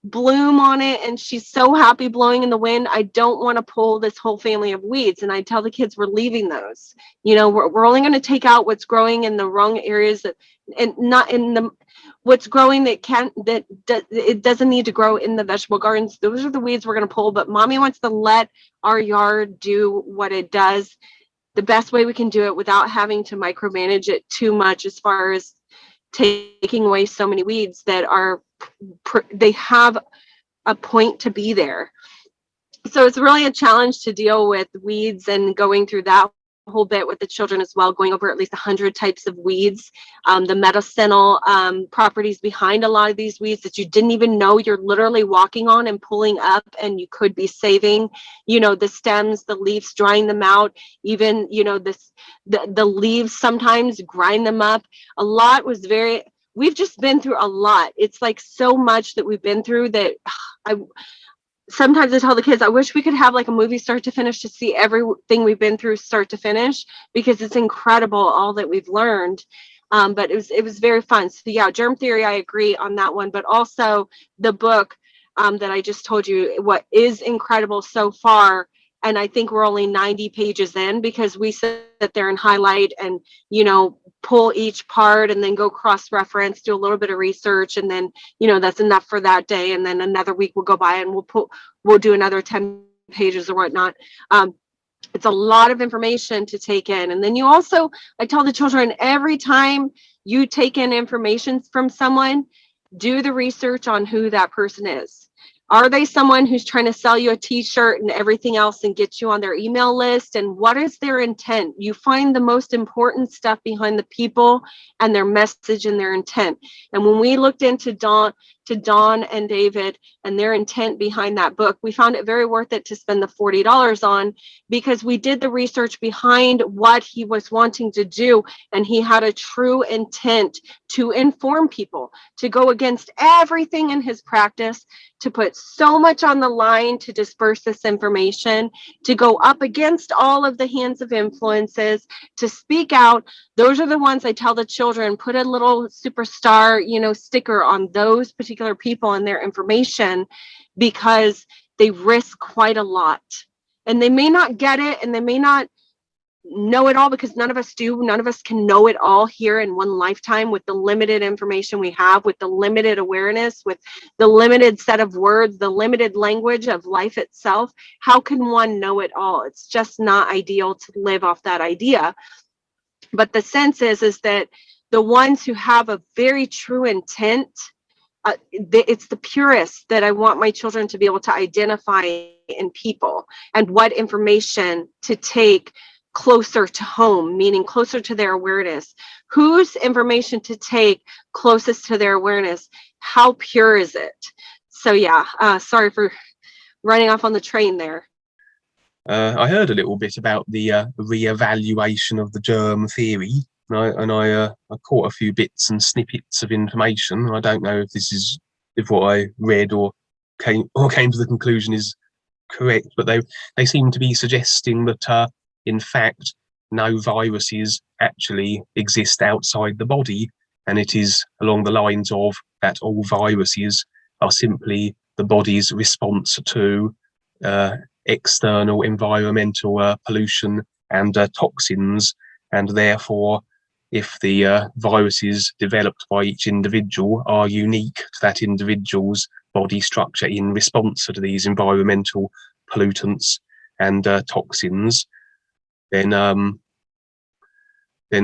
bloom on it, and she's so happy blowing in the wind. I don't want to pull this whole family of weeds. And I tell the kids we're leaving those. We're only going to take out what's growing in the wrong areas, and not in the what's growing it doesn't need to grow in the vegetable gardens. Those are the weeds we're going to pull. But mommy wants to let our yard do what it does the best way we can do it, without having to micromanage it too much as far as taking away so many weeds that are, they have a point to be there. So it's really a challenge to deal with weeds and going through that whole bit with the children as well, going over at least 100 types of weeds, the medicinal properties behind a lot of these weeds that you didn't even know you're literally walking on and pulling up, and you could be saving, you know, the stems, the leaves, drying them out, even, you know, the leaves, sometimes grind them up. A lot was we've just been through a lot. It's like so much that we've been through that sometimes I tell the kids, I wish we could have like a movie start to finish to see everything we've been through start to finish, because it's incredible all that we've learned. But it was very fun. So yeah, germ theory, I agree on that one, but also the book that I just told you, what is incredible so far. And I think we're only 90 pages in, because we sit there and highlight and, you know, pull each part and then go cross-reference, do a little bit of research, and then, you know, that's enough for that day. And then another week will go by and we'll do another 10 pages or whatnot. It's a lot of information to take in. And then you also, I tell the children, every time you take in information from someone, do the research on who that person is. Are they someone who's trying to sell you a t-shirt and everything else and get you on their email list? And what is their intent? You find the most important stuff behind the people and their message and their intent. And when we looked into Dawn and David and their intent behind that book, we found it very worth it to spend the $40 on, because we did the research behind what he was wanting to do. And he had a true intent to inform people, to go against everything in his practice, to put so much on the line to disperse this information, to go up against all of the hands of influences, to speak out. Those are the ones I tell the children, put a little superstar, you know, sticker on those particular people and their information, because they risk quite a lot. And they may not get it, and they may not know it all, because none of us do. None of us can know it all here in one lifetime, with the limited information we have, with the limited awareness, with the limited set of words, the limited language of life itself. How can one know it all? It's just not ideal to live off that idea. But the sense is that the ones who have a very true intent, it's the purest that I want my children to be able to identify in people, and what information to take closer to home, meaning closer to their awareness. Whose information to take closest to their awareness? How pure is it? So yeah, sorry for running off on the train there. I heard a little bit about the re-evaluation of the germ theory, and I caught a few bits and snippets of information. I don't know if what I read or came to the conclusion is correct, but they seem to be suggesting that in fact no viruses actually exist outside the body, and it is along the lines of that all viruses are simply the body's response to external environmental pollution and toxins, and therefore if the viruses developed by each individual are unique to that individual's body structure in response to these environmental pollutants and toxins, then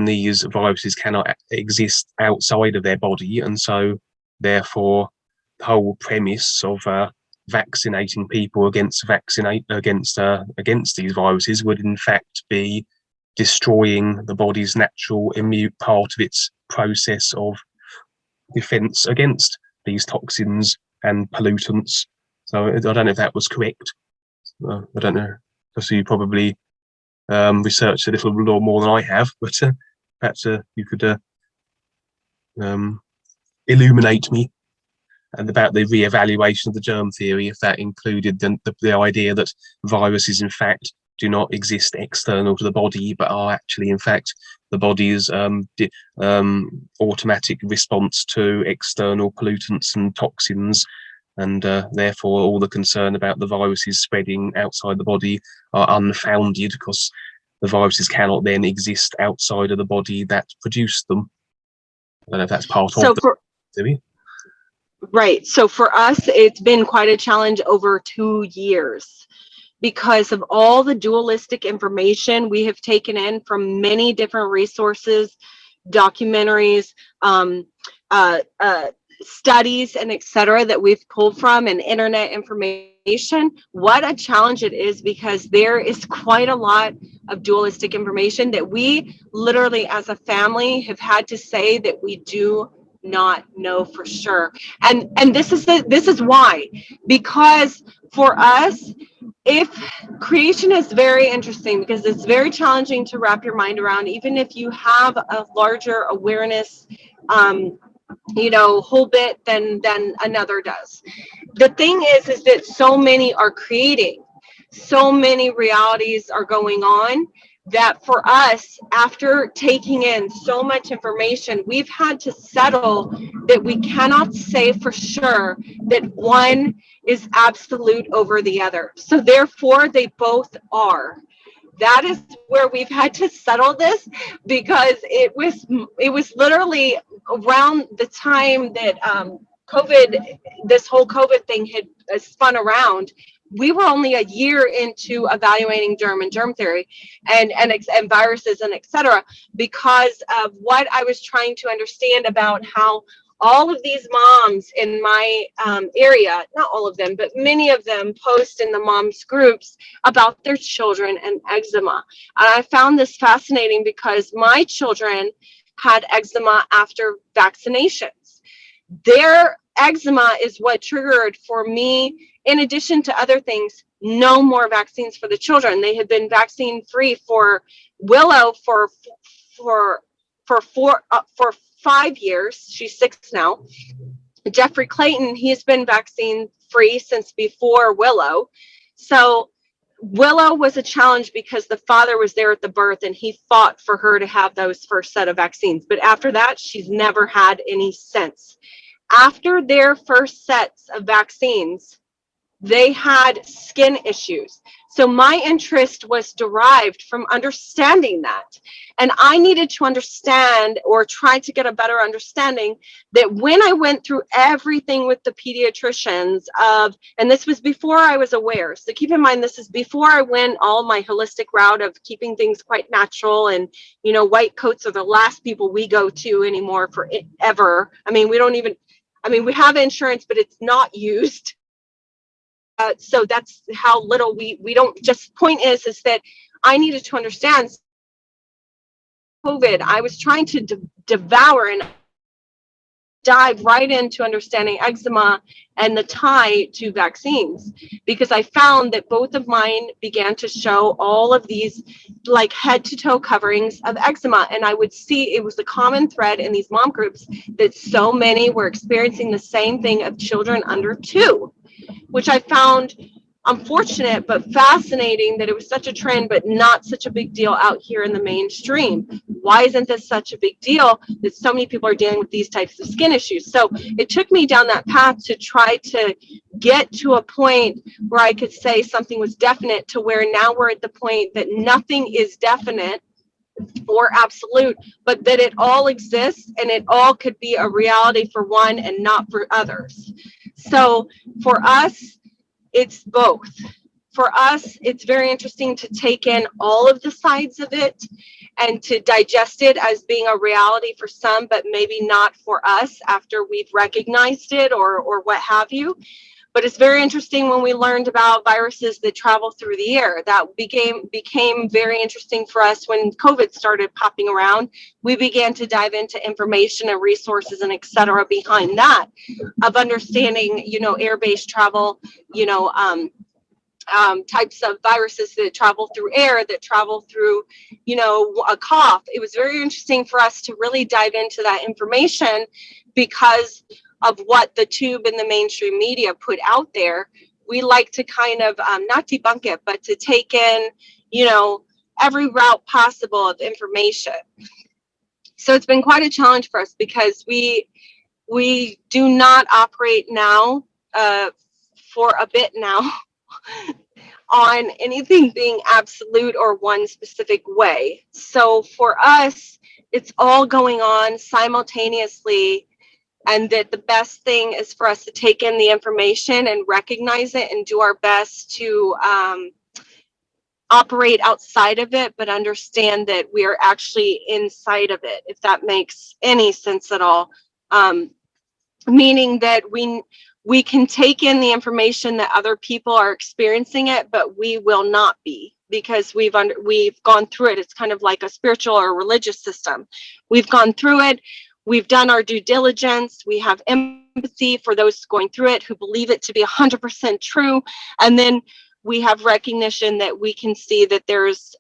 these viruses cannot exist outside of their body. And so therefore the whole premise of vaccinating people against these viruses would in fact be destroying the body's natural immune part of its process of defense against these toxins and pollutants. So I don't know if that was correct. I don't know. So you probably researched a little more than I have, but perhaps you could illuminate me and about the re-evaluation of the germ theory, if that included the idea that viruses in fact do not exist external to the body, but are actually in fact the body's automatic response to external pollutants and toxins, and therefore all the concern about the viruses spreading outside the body are unfounded, because the viruses cannot then exist outside of the body that produced them. I don't know if that's part of the theory. Right. So for us, it's been quite a challenge over 2 years, because of all the dualistic information we have taken in from many different resources, documentaries, studies, and etc. that we've pulled from, and internet information. What a challenge it is, because there is quite a lot of dualistic information that we literally as a family have had to say that we do not know for sure. And this is why, because for us, if creation is very interesting, because it's very challenging to wrap your mind around, even if you have a larger awareness whole bit than another does. The thing is that so many are creating, so many realities are going on, that for us, after taking in so much information, we've had to settle that we cannot say for sure that one is absolute over the other. So therefore, they both are. That is where we've had to settle this, because it was literally around the time that this whole COVID thing had spun around. We were only a year into evaluating germ and germ theory and viruses and etc., because of what I was trying to understand about how all of these moms in my area, not all of them, but many of them, post in the moms groups about their children and eczema. And I found this fascinating, because my children had eczema after vaccinations. Their eczema is what triggered for me, in addition to other things, no more vaccines for the children. They had been vaccine free for Willow for 5 years. She's 6 now. Jeffrey Clayton, he's been vaccine free since before Willow. So Willow was a challenge because the father was there at the birth and he fought for her to have those first set of vaccines. But after that, she's never had any since. After their first sets of vaccines, they had skin issues. So my interest was derived from understanding that. And I needed to understand, or try to get a better understanding, that when I went through everything with the pediatricians and this was before I was aware. So keep in mind, this is before I went all my holistic route of keeping things quite natural. And, white coats are the last people we go to anymore for ever. I mean, we have insurance, but it's not used. So that's how little we don't. Just point is that I needed to understand COVID. I was trying to devour and dive right into understanding eczema and the tie to vaccines, because I found that both of mine began to show all of these like head to toe coverings of eczema. And I would see it was a common thread in these mom groups that so many were experiencing the same thing of children under 2, which I found unfortunate but fascinating, that it was such a trend but not such a big deal out here in the mainstream. Why isn't this such a big deal that so many people are dealing with these types of skin issues? So it took me down that path to try to get to a point where I could say something was definite, to where now we're at the point that nothing is definite or absolute, but that it all exists and it all could be a reality for one and not for others. So for us, it's both. For us, it's very interesting to take in all of the sides of it and to digest it as being a reality for some, but maybe not for us after we've recognized it or what have you. But it's very interesting when we learned about viruses that travel through the air. That became very interesting for us when COVID started popping around. We began to dive into information and resources and et cetera behind that, of understanding, air-based travel, types of viruses that travel through air, that travel through, a cough. It was very interesting for us to really dive into that information, because of what the tube and the mainstream media put out there. We like to kind of not debunk it, but to take in, every route possible of information. So it's been quite a challenge for us, because we do not operate now for a bit now on anything being absolute or one specific way. So for us, it's all going on simultaneously. And that the best thing is for us to take in the information and recognize it and do our best to operate outside of it, but understand that we are actually inside of it, if that makes any sense at all. Meaning that we can take in the information that other people are experiencing it, but we will not be, because we've gone through it. It's kind of like a spiritual or religious system. We've gone through it. We've done our due diligence. We have empathy for those going through it who believe it to be 100% true. And then we have recognition that we can see that there's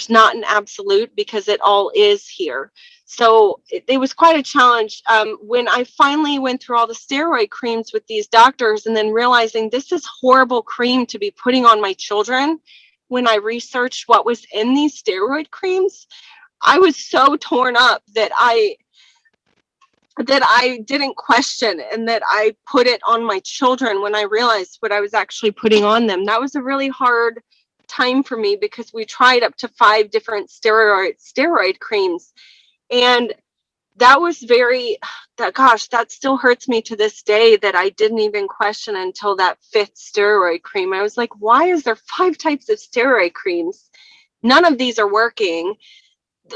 not an absolute, because it all is here. So it was quite a challenge when I finally went through all the steroid creams with these doctors, and then realizing this is horrible cream to be putting on my children. When I researched what was in these steroid creams, I was so torn up that I didn't question, and that I put it on my children when I realized what I was actually putting on them. That was a really hard time for me, because we tried up to 5 different steroid creams. And that was that still hurts me to this day, that I didn't even question until that 5th steroid cream. I was like, why is there 5 types of steroid creams? None of these are working.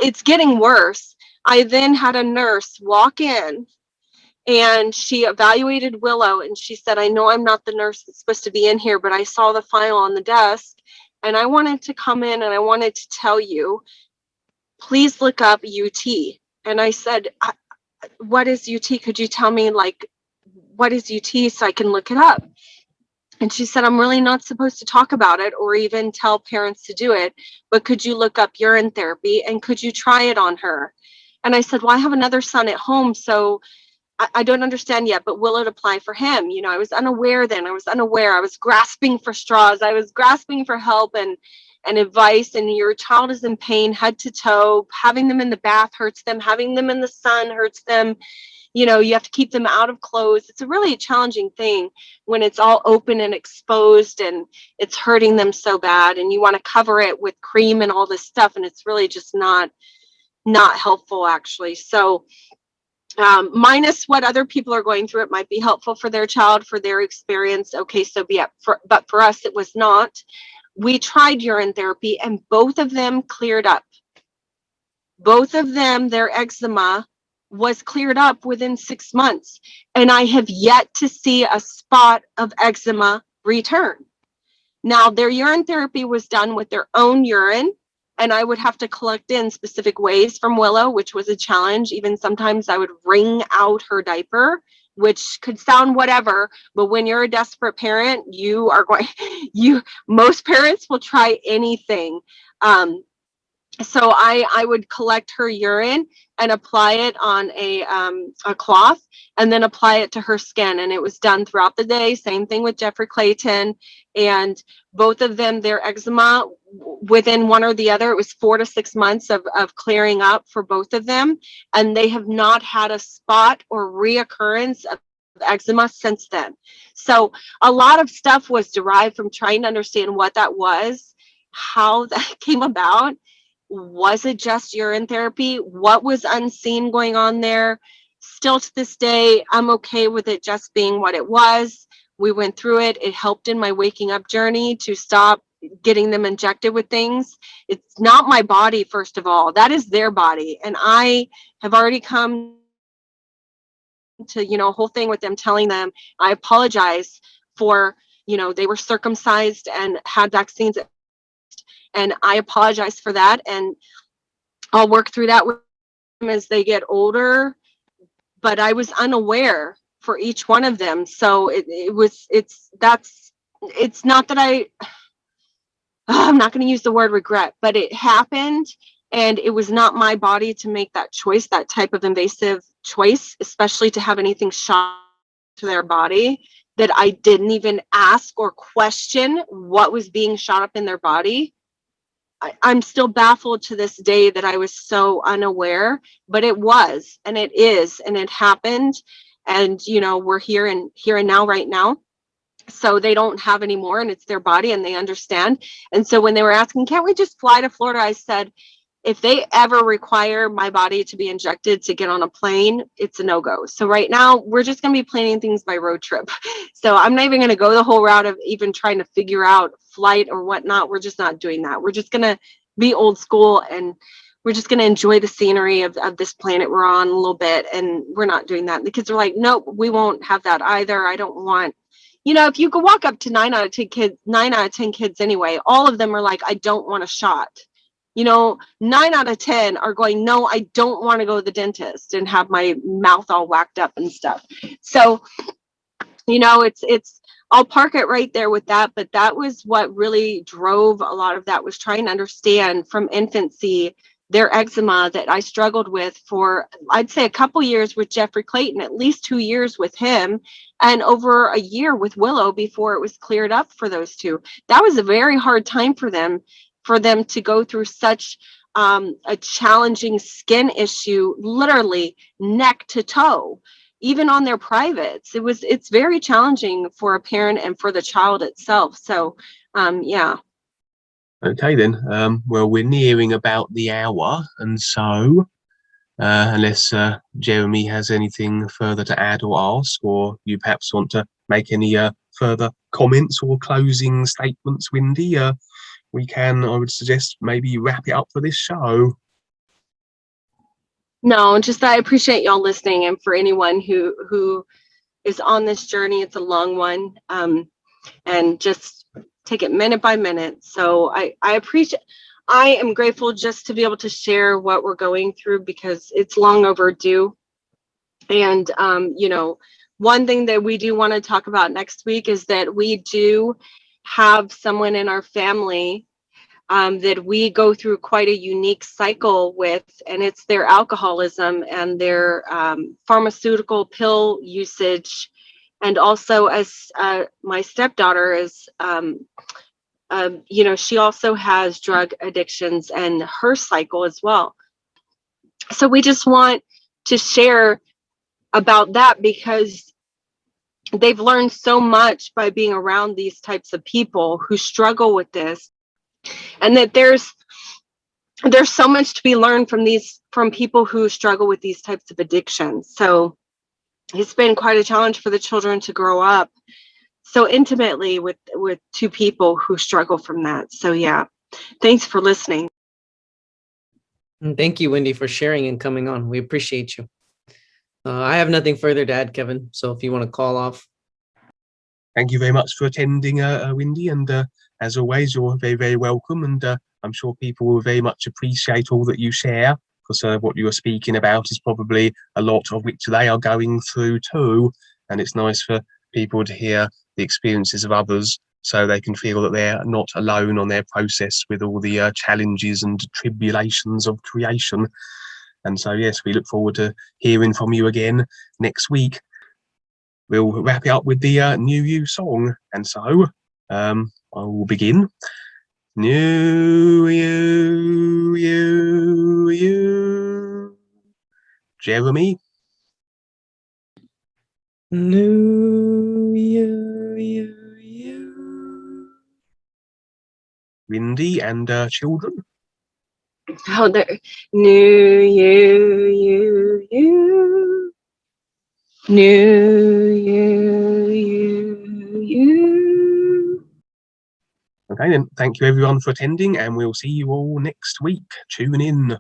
It's getting worse. I then had a nurse walk in, and she evaluated Willow, and she said, I know I'm not the nurse that's supposed to be in here, but I saw the file on the desk, and I wanted to come in and I wanted to tell you, please look up UT. And I said, what is UT? Could you tell me, like, what is UT so I can look it up? And she said, I'm really not supposed to talk about it or even tell parents to do it, but could you look up urine therapy and could you try it on her? And I said, well, I have another son at home, so I don't understand yet, but will it apply for him? You know, I was unaware then. I was grasping for straws. I was grasping for help and advice. And your child is in pain head to toe. Having them in the bath hurts them. Having them in the sun hurts them. You know, you have to keep them out of clothes. It's a really challenging thing when it's all open and exposed and it's hurting them so bad. And you want to cover it with cream and all this stuff. And it's really just not helpful, actually. So minus what other people are going through, it might be helpful for their child, for their experience. Okay, so be it. But for us, it was not. We tried urine therapy and both of them cleared up. Both of them, their eczema was cleared up within 6 months. And I have yet to see a spot of eczema return. Now, their urine therapy was done with their own urine. And I would have to collect in specific ways from Willow, which was a challenge. Even sometimes I would wring out her diaper, which could sound whatever, but when you're a desperate parent, most parents will try anything. So I would collect her urine and apply it on a cloth and then apply it to her skin. And it was done throughout the day. Same thing with Jeffrey Clayton. And both of them, their eczema, within one or the other, it was 4 to 6 months of clearing up for both of them. And they have not had a spot or reoccurrence of eczema since then. So a lot of stuff was derived from trying to understand what that was, how that came about. Was it just urine therapy? What was unseen going on there? Still to this day, I'm okay with it just being what it was. We went through it. It helped in my waking up journey to stop getting them injected with things. It's not my body, first of all. That is their body. And I have already come to, a whole thing with them telling them, I apologize for, they were circumcised and had vaccines. And I apologize for that. And I'll work through that with them as they get older. But I was unaware for each one of them. So it's not that I'm not going to use the word regret, but it happened. And it was not my body to make that choice, that type of invasive choice, especially to have anything shot to their body that I didn't even ask or question what was being shot up in their body. I'm still baffled to this day that I was so unaware, but it was, and it is, and it happened. And, we're here and now, right now. So they don't have anymore, and it's their body and they understand. And so when they were asking, can't we just fly to Florida? I said, if they ever require my body to be injected to get on a plane, it's a no-go. So right now we're just going to be planning things by road trip. So I'm not even going to go the whole route of even trying to figure out flight or whatnot. We're just not doing that. We're just going to be old school, and we're just going to enjoy the scenery of this planet we're on a little bit. And we're not doing that. The kids are like, nope, we won't have that either. I don't want, you know, if you could walk up to 9 out of 10 kids anyway, all of them are like, I don't want a shot. You know, 9 out of 10 are going, no, I don't want to go to the dentist and have my mouth all whacked up and stuff. So, you know, it's, I'll park it right there with that. But that was what really drove a lot of that, was trying to understand from infancy their eczema that I struggled with for, I'd say, a couple years with Jeffrey Clayton, at least 2 years with him, and over a year with Willow before it was cleared up for those two. That was a very hard time for them to go through such a challenging skin issue, literally neck to toe, even on their privates. It's very challenging for a parent and for the child itself. So, yeah. Okay then. Well, we're nearing about the hour, and so unless Jeremy has anything further to add or ask, or you perhaps want to make any further comments or closing statements, Wendy, we can, I would suggest, maybe wrap it up for this show. No, just I appreciate y'all listening, and for anyone who is on this journey, it's a long one, and just take it minute by minute. So I am grateful just to be able to share what we're going through, because it's long overdue. And you know, one thing that we do want to talk about next week is that we do have someone in our family that we go through quite a unique cycle with, and it's their alcoholism and their pharmaceutical pill usage. And also, as my stepdaughter is, you know, she also has drug addictions and her cycle as well. So we just want to share about that, because they've learned so much by being around these types of people who struggle with this, and that there's so much to be learned from people who struggle with these types of addictions. So it's been quite a challenge for the children to grow up so intimately with two people who struggle from that. So yeah, thanks for listening. And thank you, Wendy, for sharing and coming on. We appreciate you. I have nothing further to add, Kevin. So if you want to call off. Thank you very much for attending, Wendy. And as always, you're very, very welcome. And I'm sure people will very much appreciate all that you share, because what you are speaking about is probably a lot of which they are going through too. And it's nice for people to hear the experiences of others, so they can feel that they're not alone on their process with all the challenges and tribulations of creation. And so, yes, we look forward to hearing from you again next week. We'll wrap it up with the NUUU song. And so I will begin. NUUU. Jeremy. NUUU. Wendy and children. Oh, there. NUUU. NUUU. Okay, then thank you everyone for attending, and we'll see you all next week. Tune in,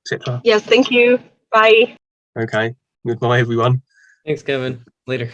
etc. Yes, thank you. Bye. Okay, goodbye everyone. Thanks, Kevin. Later.